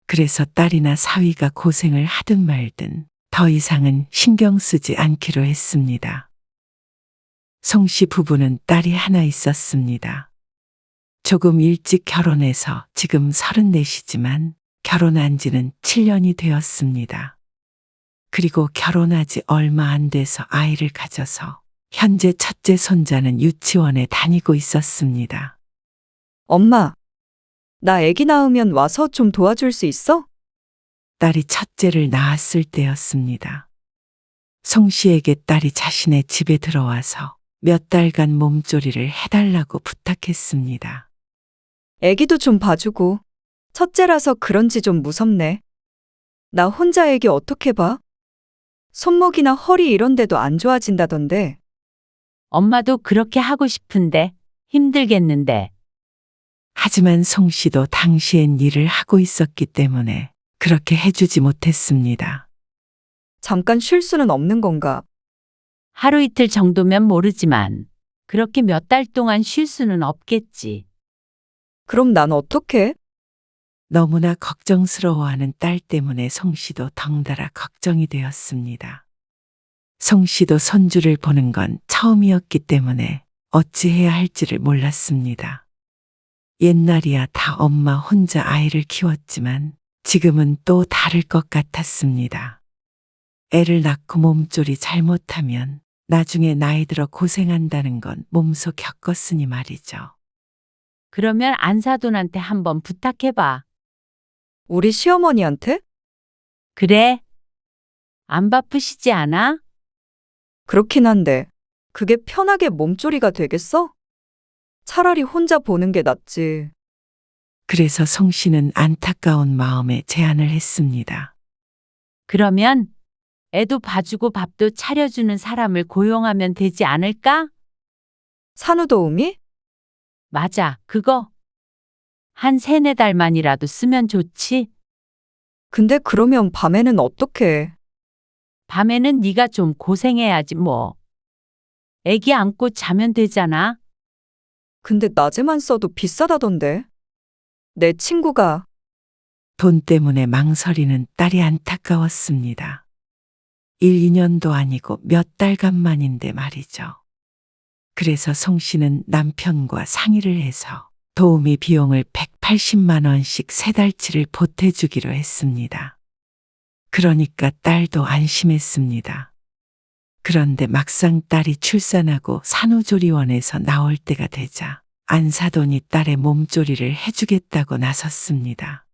그래서 딸이나 사위가 고생을 하든 말든 더 이상은 신경 쓰지 않기로 했습니다. 송 씨 부부는 딸이 하나 있었습니다. 조금 일찍 결혼해서 지금 34이지만 결혼한 지는 7년이 되었습니다. 그리고 결혼하지 얼마 안 돼서 아이를 가져서 현재 첫째 손자는 유치원에 다니고 있었습니다. 엄마, 나 아기 낳으면 와서 좀 도와줄 수 있어? 딸이 첫째를 낳았을 때였습니다. 송 씨에게 딸이 자신의 집에 들어와서 몇 달간 몸조리를 해달라고 부탁했습니다. 아기도 좀 봐주고. 첫째라서 그런지 좀 무섭네. 나 혼자 아기 어떻게 봐? 손목이나 허리 이런 데도 안 좋아진다던데. 엄마도 그렇게 하고 싶은데 힘들겠는데. 하지만 송 씨도 당시엔 일을 하고 있었기 때문에 그렇게 해주지 못했습니다. 잠깐 쉴 수는 없는 건가? 하루 이틀 정도면 모르지만 그렇게 몇 달 동안 쉴 수는 없겠지. 그럼 난 어떡해? 너무나 걱정스러워하는 딸 때문에 송 씨도 덩달아 걱정이 되었습니다. 송 씨도 손주를 보는 건 처음이었기 때문에 어찌해야 할지를 몰랐습니다. 옛날이야 다 엄마 혼자 아이를 키웠지만 지금은 또 다를 것 같았습니다. 애를 낳고 몸조리 잘못하면 나중에 나이 들어 고생한다는 건 몸소 겪었으니 말이죠. 그러면 안사돈한테 한번 부탁해봐. 우리 시어머니한테? 그래? 안 바쁘시지 않아? 그렇긴 한데, 그게 편하게 몸조리가 되겠어? 차라리 혼자 보는 게 낫지. 그래서 송 씨는 안타까운 마음에 제안을 했습니다. 그러면 애도 봐주고 밥도 차려주는 사람을 고용하면 되지 않을까? 산후도우미? 맞아, 그거. 한 3-4달만이라도 쓰면 좋지. 근데 그러면 밤에는 어떡해? 밤에는 네가 좀 고생해야지 뭐. 애기 안고 자면 되잖아. 근데 낮에만 써도 비싸다던데. 내 친구가. 돈 때문에 망설이는 딸이 안타까웠습니다. 1-2년도 아니고 몇 달간만인데 말이죠. 그래서 송 씨는 남편과 상의를 해서 도우미 비용을 180만 원씩 3달치를 보태주기로 했습니다. 그러니까 딸도 안심했습니다. 그런데 막상 딸이 출산하고 산후조리원에서 나올 때가 되자 안사돈이 딸의 몸조리를 해주겠다고 나섰습니다.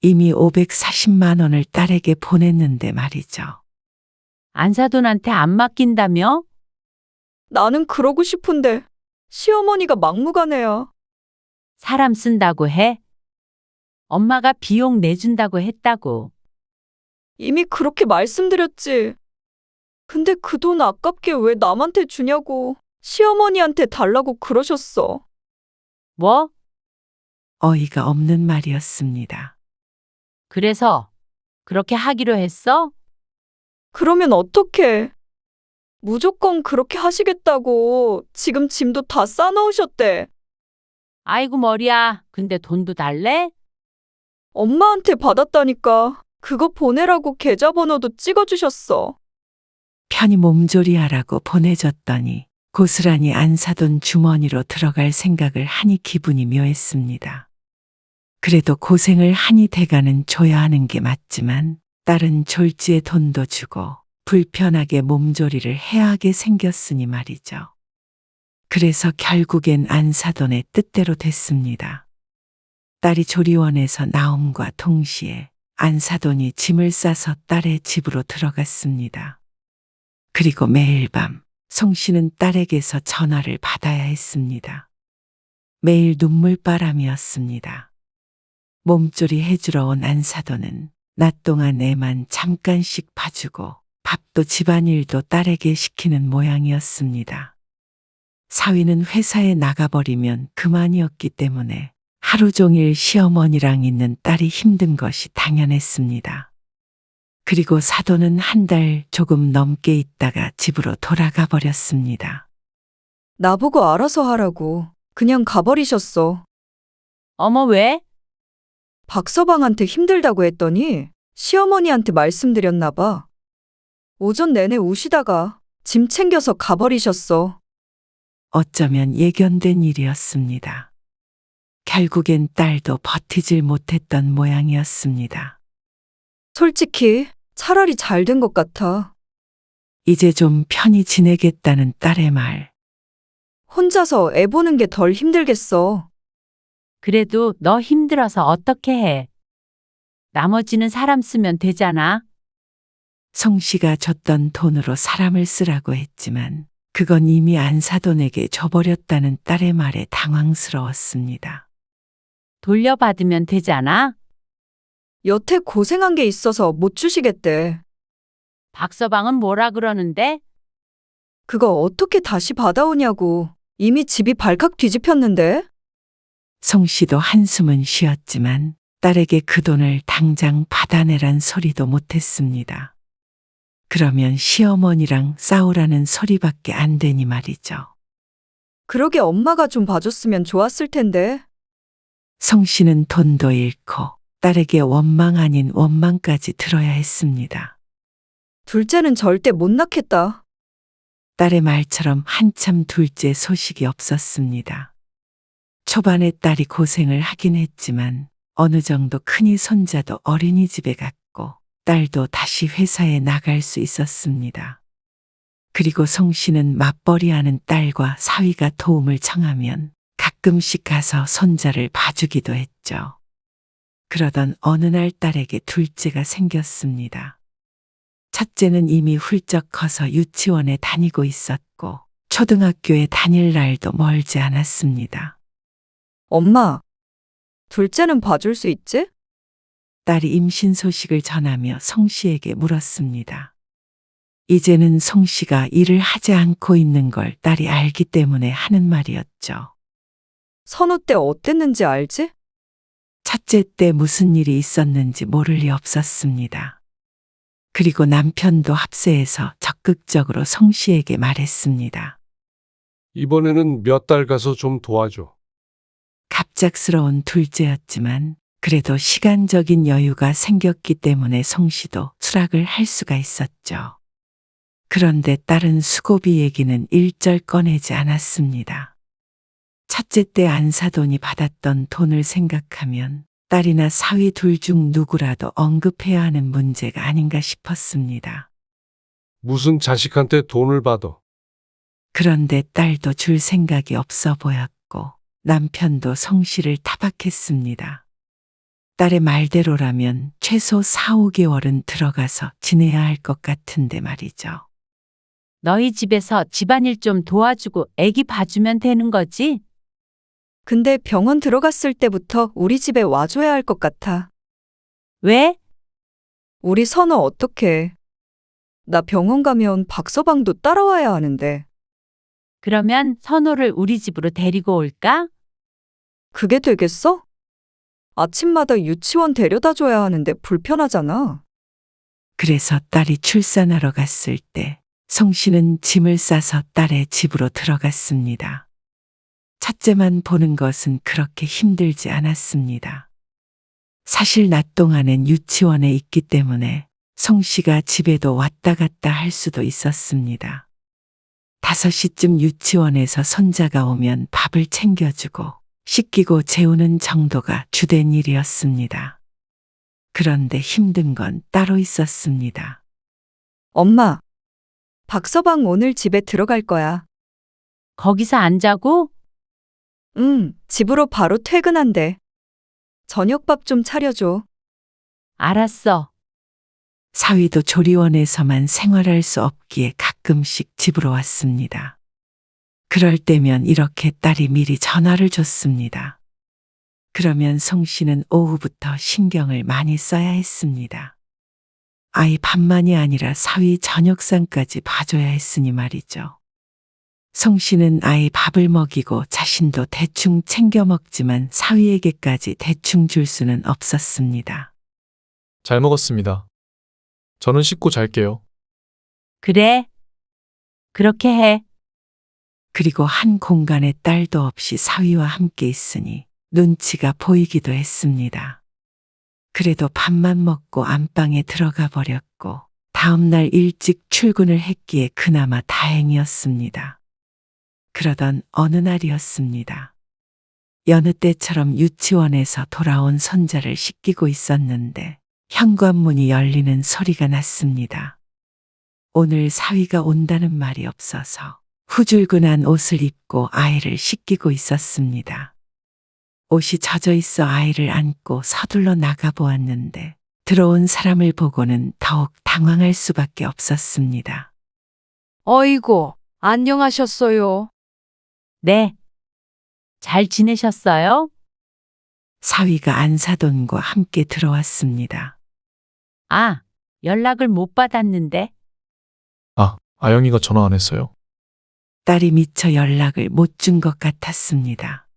이미 540만 원을 딸에게 보냈는데 말이죠. 안사돈한테 안 맡긴다며? 나는 그러고 싶은데 시어머니가 막무가내야. 사람 쓴다고 해? 엄마가 비용 내준다고 했다고. 이미 그렇게 말씀드렸지. 근데 그 돈 아깝게 왜 남한테 주냐고. 시어머니한테 달라고 그러셨어. 뭐? 어이가 없는 말이었습니다. 그래서 그렇게 하기로 했어? 그러면 어떡해. 무조건 그렇게 하시겠다고 지금 짐도 다 싸놓으셨대. 아이고 머리야. 근데 돈도 달래? 엄마한테 받았다니까. 그거 보내라고 계좌번호도 찍어주셨어. 편히 몸조리하라고 보내줬더니 고스란히 안 사돈 주머니로 들어갈 생각을 하니 기분이 묘했습니다. 그래도 고생을 하니 대가는 줘야 하는 게 맞지만 딸은 졸지에 돈도 주고 불편하게 몸조리를 해야 하게 생겼으니 말이죠. 그래서 결국엔 안사돈의 뜻대로 됐습니다. 딸이 조리원에서 나옴과 동시에 안사돈이 짐을 싸서 딸의 집으로 들어갔습니다. 그리고 매일 밤 송 씨는 딸에게서 전화를 받아야 했습니다. 매일 눈물바람이었습니다. 몸조리 해주러 온 안사돈은 낮 동안 애만 잠깐씩 봐주고 밥도 집안일도 딸에게 시키는 모양이었습니다. 사위는 회사에 나가버리면 그만이었기 때문에 하루 종일 시어머니랑 있는 딸이 힘든 것이 당연했습니다. 그리고 사돈은 한 달 조금 넘게 있다가 집으로 돌아가 버렸습니다. 나보고 알아서 하라고. 그냥 가버리셨어. 어머, 왜? 박서방한테 힘들다고 했더니 시어머니한테 말씀드렸나 봐. 오전 내내 우시다가 짐 챙겨서 가버리셨어. 어쩌면 예견된 일이었습니다. 결국엔 딸도 버티질 못했던 모양이었습니다. 솔직히 차라리 잘 된 것 같아. 이제 좀 편히 지내겠다는 딸의 말. 혼자서 애 보는 게 덜 힘들겠어. 그래도 너 힘들어서 어떻게 해? 나머지는 사람 쓰면 되잖아. 송 씨가 줬던 돈으로 사람을 쓰라고 했지만 그건 이미 안사돈에게 줘버렸다는 딸의 말에 당황스러웠습니다. 돌려받으면 되잖아. 여태 고생한 게 있어서 못 주시겠대. 박서방은 뭐라 그러는데? 그거 어떻게 다시 받아오냐고. 이미 집이 발칵 뒤집혔는데? 송 씨도 한숨은 쉬었지만 딸에게 그 돈을 당장 받아내란 소리도 못했습니다. 그러면 시어머니랑 싸우라는 소리밖에 안 되니 말이죠. 그러게 엄마가 좀 봐줬으면 좋았을 텐데. 송 씨는 돈도 잃고 딸에게 원망 아닌 원망까지 들어야 했습니다. 둘째는 절대 못 낳겠다. 딸의 말처럼 한참 둘째 소식이 없었습니다. 초반에 딸이 고생을 하긴 했지만 어느 정도 큰이 손자도 어린이집에 갔고 딸도 다시 회사에 나갈 수 있었습니다. 그리고 송 씨는 맞벌이하는 딸과 사위가 도움을 청하면 가끔씩 가서 손자를 봐주기도 했죠. 그러던 어느 날 딸에게 둘째가 생겼습니다. 첫째는 이미 훌쩍 커서 유치원에 다니고 있었고 초등학교에 다닐 날도 멀지 않았습니다. 엄마, 둘째는 봐줄 수 있지? 딸이 임신 소식을 전하며 송 씨에게 물었습니다. 이제는 송 씨가 일을 하지 않고 있는 걸 딸이 알기 때문에 하는 말이었죠. 선우 때 어땠는지 알지? 첫째 때 무슨 일이 있었는지 모를 리 없었습니다. 그리고 남편도 합세해서 적극적으로 송 씨에게 말했습니다. 이번에는 몇 달 가서 좀 도와줘. 갑작스러운 둘째였지만 그래도 시간적인 여유가 생겼기 때문에 송 씨도 수락을 할 수가 있었죠. 그런데 딸은 수고비 얘기는 일절 꺼내지 않았습니다. 첫째 때 안사돈이 받았던 돈을 생각하면 딸이나 사위 둘 중 누구라도 언급해야 하는 문제가 아닌가 싶었습니다. 무슨 자식한테 돈을 받아. 그런데 딸도 줄 생각이 없어 보였고 남편도 송 씨를 타박했습니다. 딸의 말대로라면 최소 4, 5개월은 들어가서 지내야 할 것 같은데 말이죠. 너희 집에서 집안일 좀 도와주고 애기 봐주면 되는 거지? 근데 병원 들어갔을 때부터 우리 집에 와줘야 할 것 같아. 왜? 우리 선우 어떡해. 나 병원 가면 박서방도 따라와야 하는데. 그러면 선호를 우리 집으로 데리고 올까? 그게 되겠어? 아침마다 유치원 데려다 줘야 하는데 불편하잖아. 그래서 딸이 출산하러 갔을 때 송 씨는 짐을 싸서 딸의 집으로 들어갔습니다. 첫째만 보는 것은 그렇게 힘들지 않았습니다. 사실 낮 동안엔 유치원에 있기 때문에 송 씨가 집에도 왔다 갔다 할 수도 있었습니다. 5시쯤 유치원에서 손자가 오면 밥을 챙겨주고 씻기고 재우는 정도가 주된 일이었습니다. 그런데 힘든 건 따로 있었습니다. 엄마, 박서방 오늘 집에 들어갈 거야. 거기서 안 자고? 응, 집으로 바로 퇴근한대. 저녁밥 좀 차려줘. 알았어. 사위도 조리원에서만 생활할 수 없기에 가끔씩 집으로 왔습니다. 그럴 때면 이렇게 딸이 미리 전화를 줬습니다. 그러면 송 씨는 오후부터 신경을 많이 써야 했습니다. 아이 밥만이 아니라 사위 저녁상까지 봐줘야 했으니 말이죠. 송 씨는 아이 밥을 먹이고 자신도 대충 챙겨 먹지만 사위에게까지 대충 줄 수는 없었습니다. 잘 먹었습니다. 저는 씻고 잘게요. 그래. 그렇게 해. 그리고 한 공간에 딸도 없이 사위와 함께 있으니 눈치가 보이기도 했습니다. 그래도 밥만 먹고 안방에 들어가 버렸고 다음날 일찍 출근을 했기에 그나마 다행이었습니다. 그러던 어느 날이었습니다. 여느 때처럼 유치원에서 돌아온 손자를 씻기고 있었는데 현관문이 열리는 소리가 났습니다. 오늘 사위가 온다는 말이 없어서 후줄근한 옷을 입고 아이를 씻기고 있었습니다. 옷이 젖어 있어 아이를 안고 서둘러 나가보았는데 들어온 사람을 보고는 더욱 당황할 수밖에 없었습니다. 어이구, 안녕하셨어요. 네. 잘 지내셨어요? 사위가 안사돈과 함께 들어왔습니다. 아, 연락을 못 받았는데. 아, 아영이가 전화 안 했어요. 딸이 미처 연락을 못 준 것 같았습니다.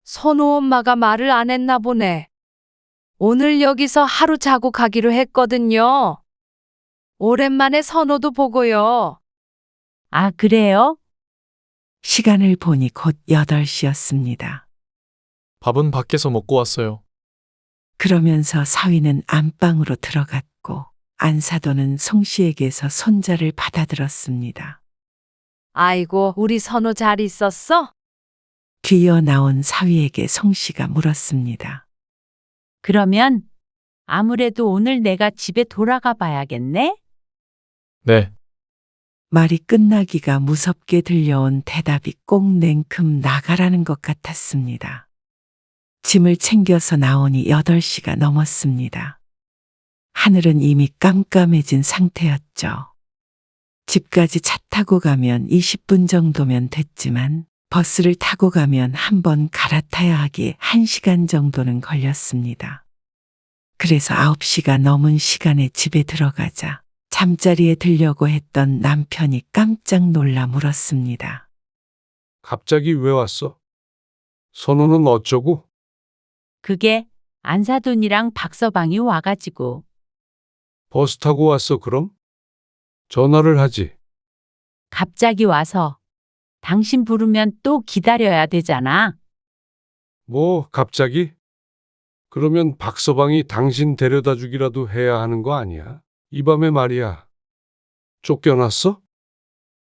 선우 엄마가 말을 안 했나 보네. 오늘 여기서 하루 자고 가기로 했거든요. 오랜만에 선우도 보고요. 아, 그래요? 시간을 보니 곧 8시였습니다. 밥은 밖에서 먹고 왔어요. 그러면서 사위는 안방으로 들어갔고 안사돈은 송 씨에게서 손자를 받아들었습니다. 아이고, 우리 선우 잘 있었어? 뒤이어 나온 사위에게 송 씨가 물었습니다. 그러면 아무래도 오늘 내가 집에 돌아가 봐야겠네? 네. 말이 끝나기가 무섭게 들려온 대답이 꼭 냉큼 나가라는 것 같았습니다. 짐을 챙겨서 나오니 8시가 넘었습니다. 하늘은 이미 깜깜해진 상태였죠. 집까지 차 타고 가면 20분 정도면 됐지만 버스를 타고 가면 한 번 갈아타야 하기에 1시간 정도는 걸렸습니다. 그래서 9시가 넘은 시간에 집에 들어가자 잠자리에 들려고 했던 남편이 깜짝 놀라 물었습니다. 갑자기 왜 왔어? 선우는 어쩌고? 그게 안사돈이랑 박서방이 와가지고. 버스 타고 왔어, 그럼? 전화를 하지. 갑자기 와서. 당신 부르면 또 기다려야 되잖아. 뭐, 갑자기? 그러면 박서방이 당신 데려다 주기라도 해야 하는 거 아니야? 이 밤에 말이야. 쫓겨났어?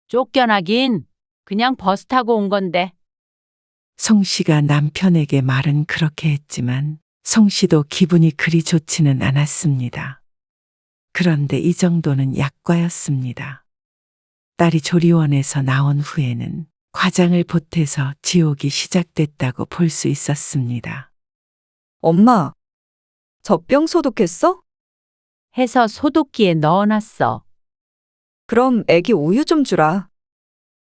쫓겨나긴 그냥 버스 타고 온 건데. 송 씨가 남편에게 말은 그렇게 했지만 송 씨도 기분이 그리 좋지는 않았습니다. 그런데 이 정도는 약과였습니다. 딸이 조리원에서 나온 후에는 과장을 보태서 지옥이 시작됐다고 볼 수 있었습니다. 엄마, 젖병 소독했어? 해서 소독기에 넣어놨어. 그럼 애기 우유 좀 주라.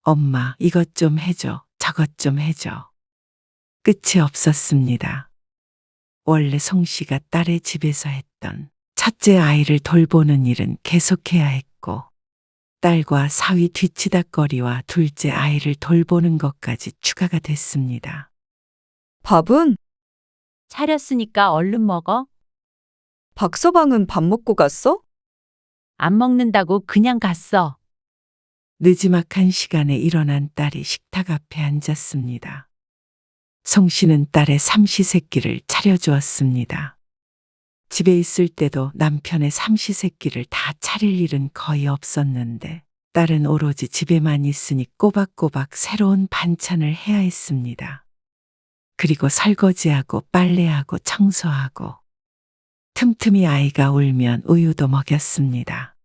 엄마, 이것 좀 해줘, 저것 좀 해줘. 끝이 없었습니다. 원래 송 씨가 딸의 집에서 했던 첫째 아이를 돌보는 일은 계속해야 했고 딸과 사위 뒤치다거리와 둘째 아이를 돌보는 것까지 추가가 됐습니다. 밥은? 차렸으니까 얼른 먹어. 박서방은 밥 먹고 갔어? 안 먹는다고 그냥 갔어. 느지막한 시간에 일어난 딸이 식탁 앞에 앉았습니다. 송 씨는 딸의 삼시세끼를 차려주었습니다. 집에 있을 때도 남편의 삼시세끼를 다 차릴 일은 거의 없었는데 딸은 오로지 집에만 있으니 꼬박꼬박 새로운 반찬을 해야 했습니다. 그리고 설거지하고 빨래하고 청소하고 틈틈이 아이가 울면 우유도 먹였습니다.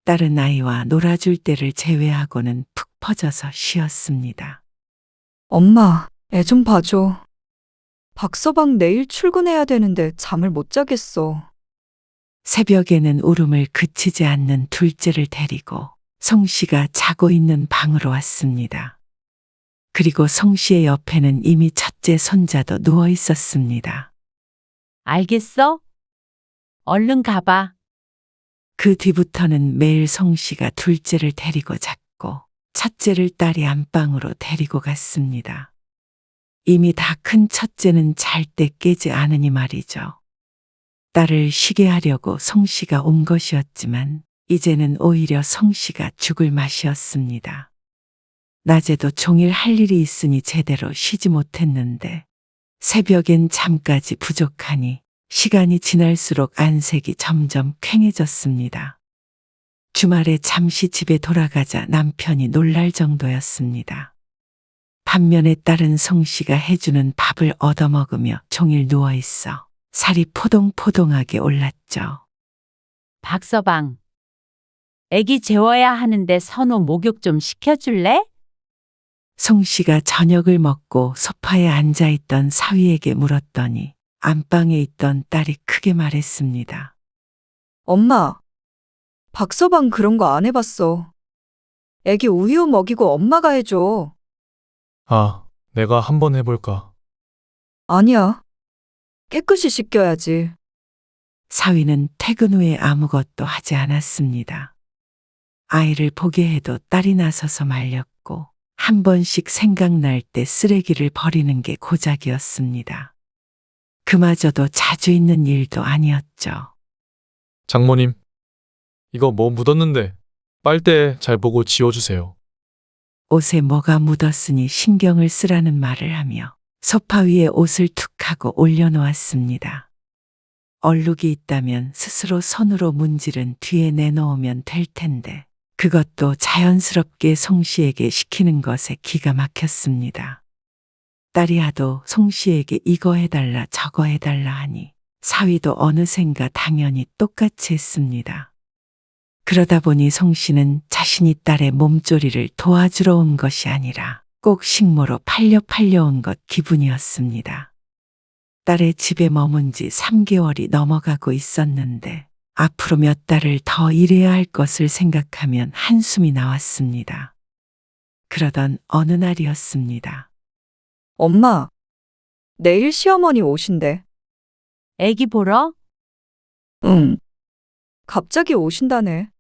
딸은 아이와 놀아줄 때를 제외하고는 푹 퍼져서 쉬었습니다. 엄마, 애 좀 봐줘. 박서방 내일 출근해야 되는데 잠을 못 자겠어. 새벽에는 울음을 그치지 않는 둘째를 데리고 송 씨가 자고 있는 방으로 왔습니다. 그리고 송 씨의 옆에는 이미 첫째 손자도 누워 있었습니다. 알겠어? 얼른 가봐. 그 뒤부터는 매일 송 씨가 둘째를 데리고 잤고 첫째를 딸이 안방으로 데리고 갔습니다. 이미 다 큰 첫째는 잘 때 깨지 않으니 말이죠. 딸을 쉬게 하려고 송 씨가 온 것이었지만 이제는 오히려 송 씨가 죽을 맛이었습니다. 낮에도 종일 할 일이 있으니 제대로 쉬지 못했는데 새벽엔 잠까지 부족하니 시간이 지날수록 안색이 점점 퀭해졌습니다. 주말에 잠시 집에 돌아가자 남편이 놀랄 정도였습니다. 반면에 딸은 송 씨가 해주는 밥을 얻어먹으며 종일 누워있어 살이 포동포동하게 올랐죠. 박서방. 애기 재워야 하는데 선호 목욕 좀 시켜줄래? 송 씨가 저녁을 먹고 소파에 앉아있던 사위에게 물었더니 안방에 있던 딸이 크게 말했습니다. 엄마, 박서방 그런 거 안 해봤어. 애기 우유 먹이고 엄마가 해줘. 아, 내가 한번 해볼까? 아니야. 깨끗이 씻겨야지. 사위는 퇴근 후에 아무것도 하지 않았습니다. 아이를 보게 해도 딸이 나서서 말렸고 한 번씩 생각날 때 쓰레기를 버리는 게 고작이었습니다. 그마저도 자주 있는 일도 아니었죠. 장모님, 이거 뭐 묻었는데 빨대 잘 보고 지워주세요. 옷에 뭐가 묻었으니 신경을 쓰라는 말을 하며 소파 위에 옷을 툭 하고 올려놓았습니다. 얼룩이 있다면 스스로 손으로 문질은 뒤에 내놓으면 될 텐데 그것도 자연스럽게 송 씨에게 시키는 것에 기가 막혔습니다. 딸이 하도 송 씨에게 이거 해달라 저거 해달라 하니 사위도 어느샌가 당연히 똑같이 했습니다. 그러다 보니 송 씨는 자신이 딸의 몸조리를 도와주러 온 것이 아니라 꼭 식모로 팔려 온 것 기분이었습니다. 딸의 집에 머문 지 3개월이 넘어가고 있었는데 앞으로 몇 달을 더 일해야 할 것을 생각하면 한숨이 나왔습니다. 그러던 어느 날이었습니다. 엄마, 내일 시어머니 오신대. 애기 보러? 응. 갑자기 오신다네.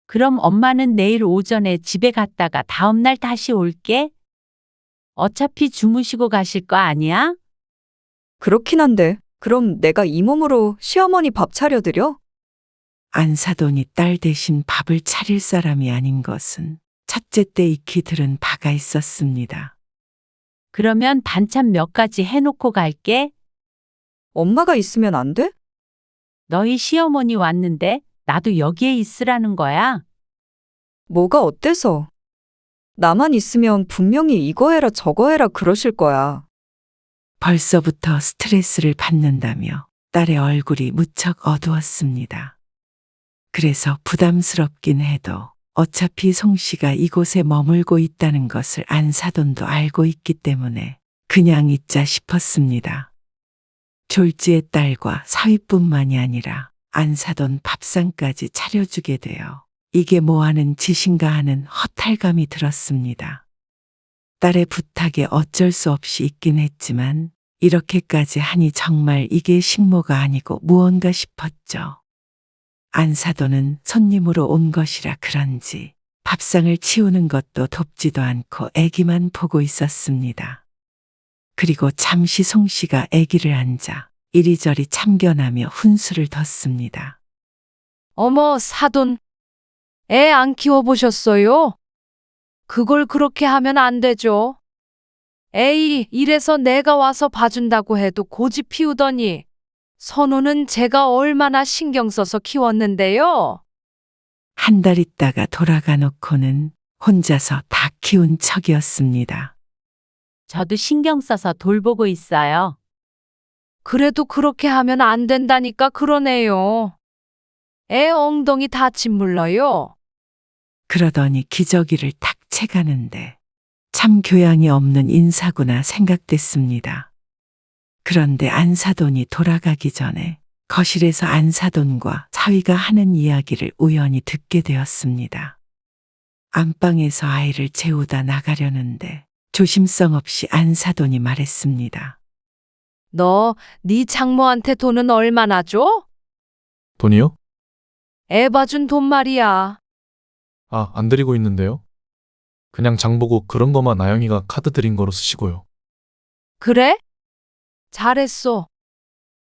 그럼 엄마는 내일 오전에 집에 갔다가 다음날 다시 올게. 어차피 주무시고 가실 거 아니야? 그렇긴 한데, 그럼 내가 이 몸으로 시어머니 밥 차려드려? 안사돈이 딸 대신 밥을 차릴 사람이 아닌 것은 첫째 때 익히 들은 바가 있었습니다. 그러면 반찬 몇 가지 해놓고 갈게. 엄마가 있으면 안 돼? 너희 시어머니 왔는데 나도 여기에 있으라는 거야. 뭐가 어때서? 나만 있으면 분명히 이거 해라 저거 해라 그러실 거야. 벌써부터 스트레스를 받는다며 딸의 얼굴이 무척 어두웠습니다. 그래서 부담스럽긴 해도 어차피 송 씨가 이곳에 머물고 있다는 것을 안사돈도 알고 있기 때문에 그냥 있자 싶었습니다. 졸지의 딸과 사위뿐만이 아니라 안사돈 밥상까지 차려주게 되어 이게 뭐하는 짓인가 하는 허탈감이 들었습니다. 딸의 부탁에 어쩔 수 없이 있긴 했지만 이렇게까지 하니 정말 이게 식모가 아니고 무언가 싶었죠. 안사돈은 손님으로 온 것이라 그런지 밥상을 치우는 것도 돕지도 않고 애기만 보고 있었습니다. 그리고 잠시 송 씨가 애기를 앉아 이리저리 참견하며 훈수를 뒀습니다. 어머, 사돈. 애 안 키워보셨어요? 그걸 그렇게 하면 안 되죠. 에이, 이래서 내가 와서 봐준다고 해도 고집 피우더니 선우는 제가 얼마나 신경 써서 키웠는데요. 한 달 있다가 돌아가 놓고는 혼자서 다 키운 척이었습니다. 저도 신경 써서 돌보고 있어요. 그래도 그렇게 하면 안 된다니까 그러네요. 애 엉덩이 다 짓물러요. 그러더니 기저귀를 탁 채가는데 참 교양이 없는 인사구나 생각됐습니다. 그런데 안사돈이 돌아가기 전에 거실에서 안사돈과 사위가 하는 이야기를 우연히 듣게 되었습니다. 안방에서 아이를 재우다 나가려는데 조심성 없이 안사돈이 말했습니다. 너, 네 장모한테 돈은 얼마나 줘? 돈이요? 애 봐준 돈 말이야. 아, 안 드리고 있는데요. 그냥 장 보고 그런 거만 아영이가 카드 드린 거로 쓰시고요. 그래? 잘했어.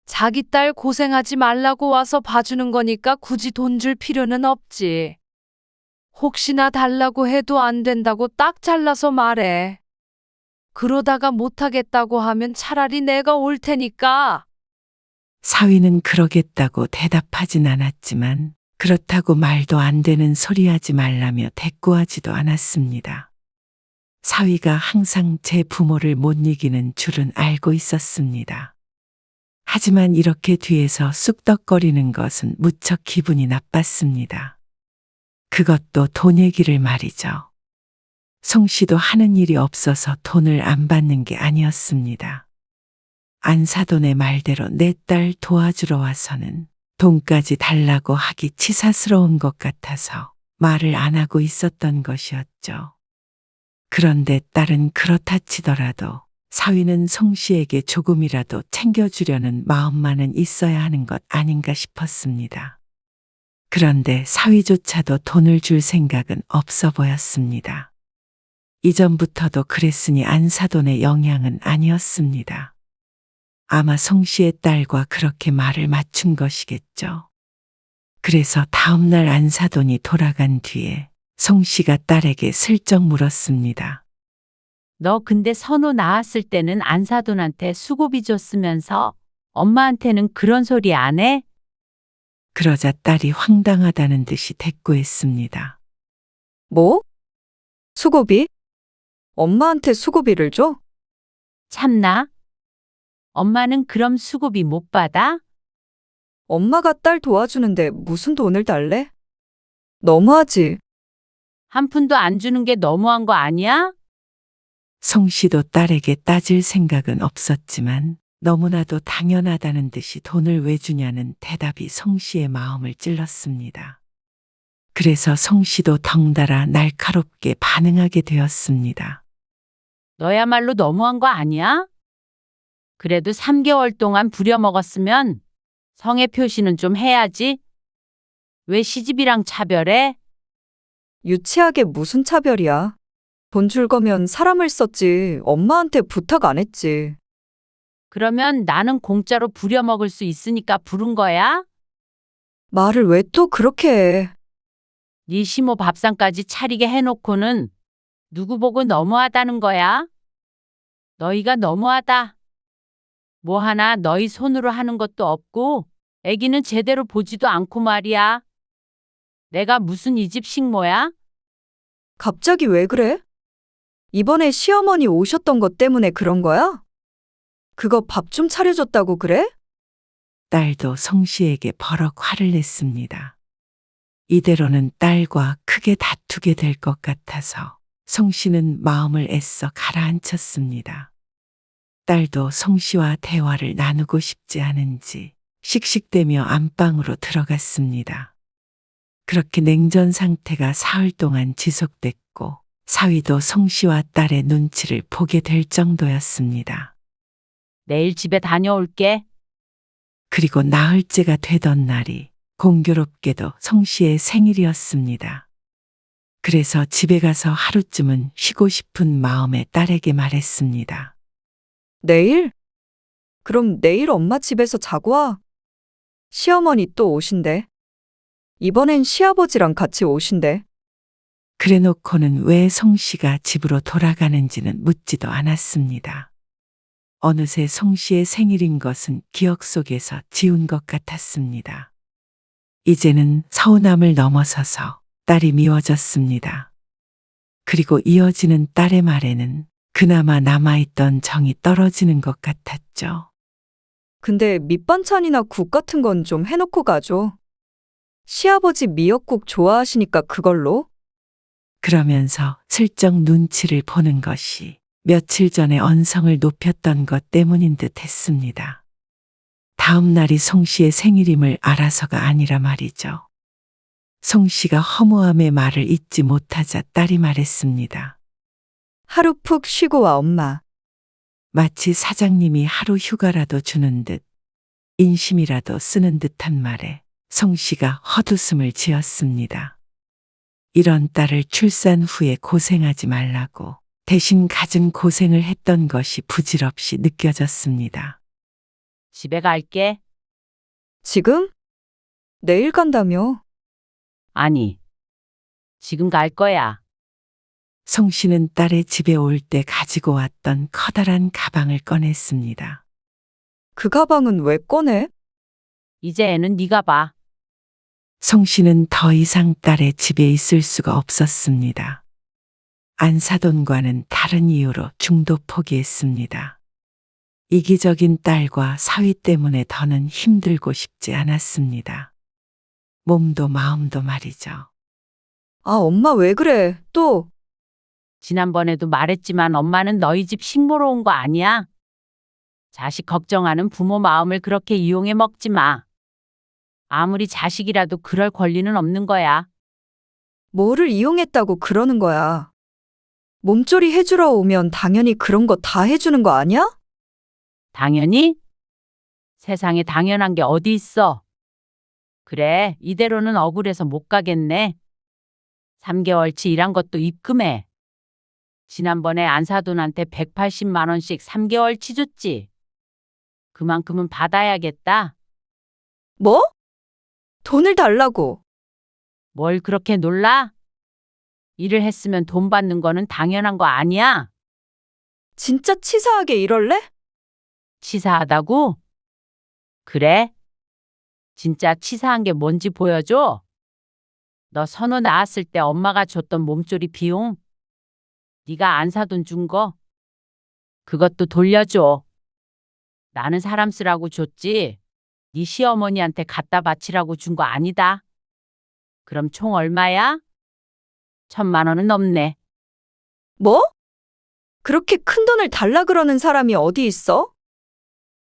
자기 딸 고생하지 말라고 와서 봐주는 거니까 굳이 돈 줄 필요는 없지. 혹시나 달라고 해도 안 된다고 딱 잘라서 말해. 그러다가 못하겠다고 하면 차라리 내가 올 테니까. 사위는 그러겠다고 대답하진 않았지만 그렇다고 말도 안 되는 소리 하지 말라며 대꾸하지도 않았습니다. 사위가 항상 제 부모를 못 이기는 줄은 알고 있었습니다. 하지만 이렇게 뒤에서 쑥덕거리는 것은 무척 기분이 나빴습니다. 그것도 돈 얘기를 말이죠. 송 씨도 하는 일이 없어서 돈을 안 받는 게 아니었습니다. 안사돈의 말대로 내 딸 도와주러 와서는 돈까지 달라고 하기 치사스러운 것 같아서 말을 안 하고 있었던 것이었죠. 그런데 딸은 그렇다 치더라도 사위는 송 씨에게 조금이라도 챙겨주려는 마음만은 있어야 하는 것 아닌가 싶었습니다. 그런데 사위조차도 돈을 줄 생각은 없어 보였습니다. 이전부터도 그랬으니 안사돈의 영향은 아니었습니다. 아마 송 씨의 딸과 그렇게 말을 맞춘 것이겠죠. 그래서 다음날 안사돈이 돌아간 뒤에 송 씨가 딸에게 슬쩍 물었습니다. 너 근데 선우 낳았을 때는 안사돈한테 수고비 줬으면서 엄마한테는 그런 소리 안 해? 그러자 딸이 황당하다는 듯이 대꾸했습니다. 뭐? 수고비? 엄마한테 수고비를 줘? 참나? 엄마는 그럼 수고비 못 받아? 엄마가 딸 도와주는데 무슨 돈을 달래? 너무하지. 한 푼도 안 주는 게 너무한 거 아니야? 송 씨도 딸에게 따질 생각은 없었지만 너무나도 당연하다는 듯이 돈을 왜 주냐는 대답이 송 씨의 마음을 찔렀습니다. 그래서 송 씨도 덩달아 날카롭게 반응하게 되었습니다. 너야말로 너무한 거 아니야? 그래도 3개월 동안 부려먹었으면 성의 표시는 좀 해야지. 왜 시집이랑 차별해? 유치하게 무슨 차별이야. 돈 줄 거면 사람을 썼지 엄마한테 부탁 안 했지. 그러면 나는 공짜로 부려먹을 수 있으니까 부른 거야? 말을 왜 또 그렇게 해. 네 시모 밥상까지 차리게 해놓고는 누구 보고 너무하다는 거야? 너희가 너무하다. 뭐 하나 너희 손으로 하는 것도 없고 애기는 제대로 보지도 않고 말이야. 내가 무슨 이 집 식모야? 갑자기 왜 그래? 이번에 시어머니 오셨던 것 때문에 그런 거야? 그거 밥 좀 차려줬다고 그래? 딸도 송 씨에게 버럭 화를 냈습니다. 이대로는 딸과 크게 다투게 될 것 같아서 송 씨는 마음을 애써 가라앉혔습니다. 딸도 송 씨와 대화를 나누고 싶지 않은지 씩씩대며 안방으로 들어갔습니다. 그렇게 냉전 상태가 사흘 동안 지속됐고 사위도 송 씨와 딸의 눈치를 보게 될 정도였습니다. 내일 집에 다녀올게. 그리고 나흘째가 되던 날이 공교롭게도 송 씨의 생일이었습니다. 그래서 집에 가서 하루쯤은 쉬고 싶은 마음에 딸에게 말했습니다. 내일? 그럼 내일 엄마 집에서 자고 와. 시어머니 또 오신대. 이번엔 시아버지랑 같이 오신대. 그래놓고는 왜 송 씨가 집으로 돌아가는지는 묻지도 않았습니다. 어느새 송 씨의 생일인 것은 기억 속에서 지운 것 같았습니다. 이제는 서운함을 넘어서서 딸이 미워졌습니다. 그리고 이어지는 딸의 말에는 그나마 남아있던 정이 떨어지는 것 같았죠. 근데 밑반찬이나 국 같은 건 좀 해놓고 가죠. 시아버지 미역국 좋아하시니까 그걸로? 그러면서 슬쩍 눈치를 보는 것이 며칠 전에 언성을 높였던 것 때문인 듯 했습니다. 다음 날이 송 씨의 생일임을 알아서가 아니라 말이죠. 송 씨가 허무함의 말을 잊지 못하자 딸이 말했습니다. 하루 푹 쉬고 와, 엄마. 마치 사장님이 하루 휴가라도 주는 듯 인심이라도 쓰는 듯한 말에 송 씨가 헛웃음을 지었습니다. 이런 딸을 출산 후에 고생하지 말라고 대신 갖은 고생을 했던 것이 부질없이 느껴졌습니다. 집에 갈게. 지금? 내일 간다며? 아니, 지금 갈 거야. 송 씨는 딸의 집에 올 때 가지고 왔던 커다란 가방을 꺼냈습니다. 그 가방은 왜 꺼내? 이제 애는 네가 봐. 송 씨는 더 이상 딸의 집에 있을 수가 없었습니다. 안사돈과는 다른 이유로 중도 포기했습니다. 이기적인 딸과 사위 때문에 더는 힘들고 싶지 않았습니다. 몸도 마음도 말이죠. 아, 엄마 왜 그래? 또. 지난번에도 말했지만 엄마는 너희 집 식모로 온 거 아니야. 자식 걱정하는 부모 마음을 그렇게 이용해 먹지 마. 아무리 자식이라도 그럴 권리는 없는 거야. 뭐를 이용했다고 그러는 거야? 몸조리 해주러 오면 당연히 그런 거 다 해주는 거 아니야? 당연히? 세상에 당연한 게 어디 있어. 그래, 이대로는 억울해서 못 가겠네. 3개월치 일한 것도 입금해. 지난번에 안사돈한테 180만 원씩 3개월치 줬지. 그만큼은 받아야겠다. 뭐? 돈을 달라고. 뭘 그렇게 놀라? 일을 했으면 돈 받는 거는 당연한 거 아니야? 진짜 치사하게 이럴래? 치사하다고? 그래? 진짜 치사한 게 뭔지 보여줘? 너 선호 낳았을 때 엄마가 줬던 몸조리 비용? 네가 안사돈 준 거? 그것도 돌려줘. 나는 사람 쓰라고 줬지. 네 시어머니한테 갖다 바치라고 준 거 아니다. 그럼 총 얼마야? 1,000만 원은 넘네. 뭐? 그렇게 큰 돈을 달라 그러는 사람이 어디 있어?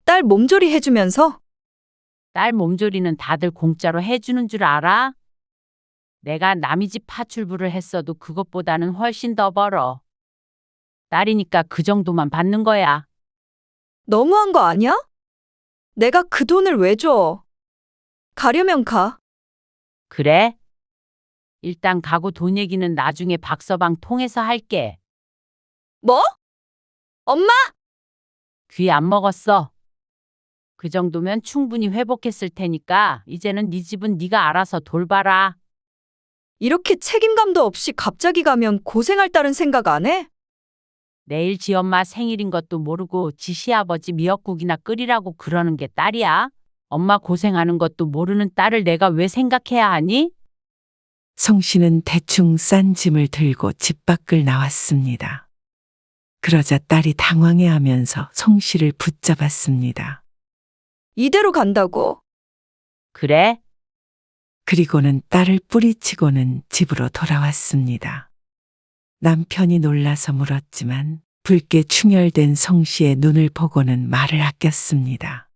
딸 몸조리 해주면서? 딸 몸조리는 다들 공짜로 해주는 줄 알아? 내가 남의 집 파출부를 했어도 그것보다는 훨씬 더 벌어. 딸이니까 그 정도만 받는 거야. 너무한 거 아니야? 내가 그 돈을 왜 줘? 가려면 가. 그래? 일단 가고 돈 얘기는 나중에 박서방 통해서 할게. 뭐? 엄마? 귀 안 먹었어. 그 정도면 충분히 회복했을 테니까 이제는 네 집은 네가 알아서 돌봐라. 이렇게 책임감도 없이 갑자기 가면 고생할 딸은 생각 안 해? 내일 지 엄마 생일인 것도 모르고 지 시아버지 미역국이나 끓이라고 그러는 게 딸이야? 엄마 고생하는 것도 모르는 딸을 내가 왜 생각해야 하니? 송 씨는 대충 싼 짐을 들고 집 밖을 나왔습니다. 그러자 딸이 당황해하면서 송 씨를 붙잡았습니다. 이대로 간다고? 그래? 그리고는 딸을 뿌리치고는 집으로 돌아왔습니다. 남편이 놀라서 물었지만 붉게 충혈된 송 씨의 눈을 보고는 말을 아꼈습니다.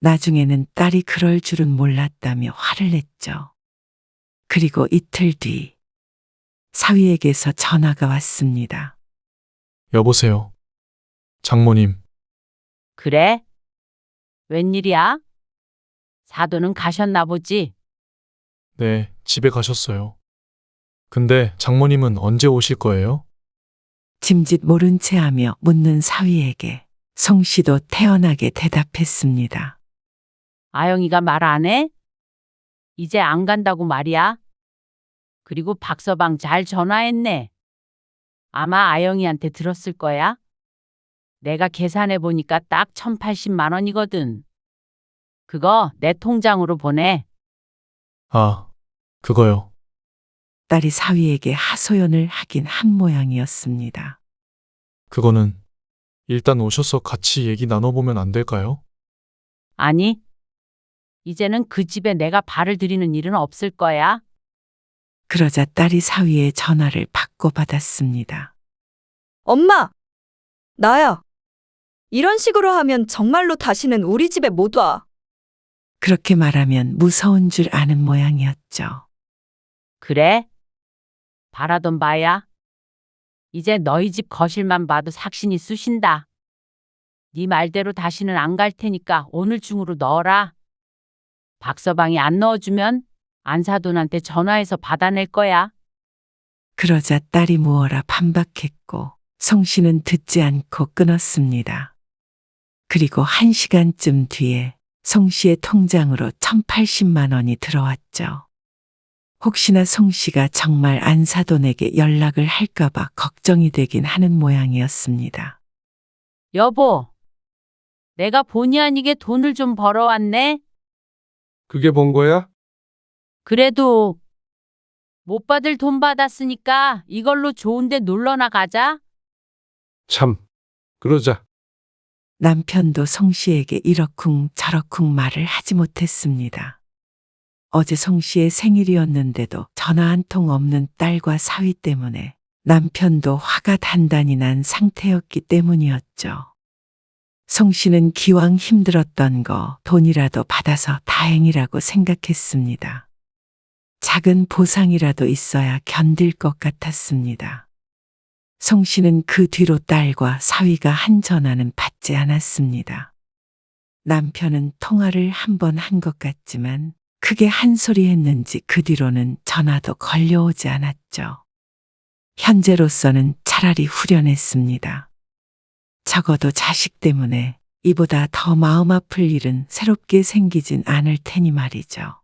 나중에는 딸이 그럴 줄은 몰랐다며 화를 냈죠. 그리고 이틀 뒤 사위에게서 전화가 왔습니다. 여보세요. 장모님, 그래? 웬일이야? 사돈은 가셨나 보지? 네, 집에 가셨어요. 근데 장모님은 언제 오실 거예요? 짐짓 모른 채 하며 묻는 사위에게 송 씨도 태연하게 대답했습니다. 아영이가 말 안 해? 이제 안 간다고 말이야. 그리고 박서방 잘 전화했네. 아마 아영이한테 들었을 거야. 내가 계산해 보니까 딱 1,080만 원이거든. 그거 내 통장으로 보내. 아, 그거요. 딸이 사위에게 하소연을 하긴 한 모양이었습니다. 그거는 일단 오셔서 같이 얘기 나눠보면 안 될까요? 아니, 이제는 그 집에 내가 발을 들이는 일은 없을 거야. 그러자 딸이 사위의 전화를 받고받았습니다. 엄마! 나야. 이런 식으로 하면 정말로 다시는 우리 집에 못 와. 그렇게 말하면 무서운 줄 아는 모양이었죠. 그래? 바라던 바야. 이제 너희 집 거실만 봐도 삭신이 쑤신다. 네 말대로 다시는 안 갈 테니까 오늘 중으로 넣어라. 박서방이 안 넣어주면 안사돈한테 전화해서 받아낼 거야. 그러자 딸이 무어라 반박했고 송 씨는 듣지 않고 끊었습니다. 그리고 1시간쯤 뒤에 송 씨의 통장으로 1,080만 원이 들어왔죠. 혹시나 송 씨가 정말 안사돈에게 연락을 할까봐 걱정이 되긴 하는 모양이었습니다. 여보, 내가 본의 아니게 돈을 좀 벌어왔네. 그게 본 거야? 그래도 못 받을 돈 받았으니까 이걸로 좋은데 놀러나 가자. 참, 그러자. 남편도 송 씨에게 이러쿵 저러쿵 말을 하지 못했습니다. 어제 송 씨의 생일이었는데도 전화 한 통 없는 딸과 사위 때문에 남편도 화가 단단히 난 상태였기 때문이었죠. 송 씨는 기왕 힘들었던 거 돈이라도 받아서 다행이라고 생각했습니다. 작은 보상이라도 있어야 견딜 것 같았습니다. 송 씨는 그 뒤로 딸과 사위가 한 전화는 받지 않았습니다. 남편은 통화를 한 번 한 것 같지만 크게 한 소리 했는지 그 뒤로는 전화도 걸려오지 않았죠. 현재로서는 차라리 후련했습니다. 적어도 자식 때문에 이보다 더 마음 아플 일은 새롭게 생기진 않을 테니 말이죠.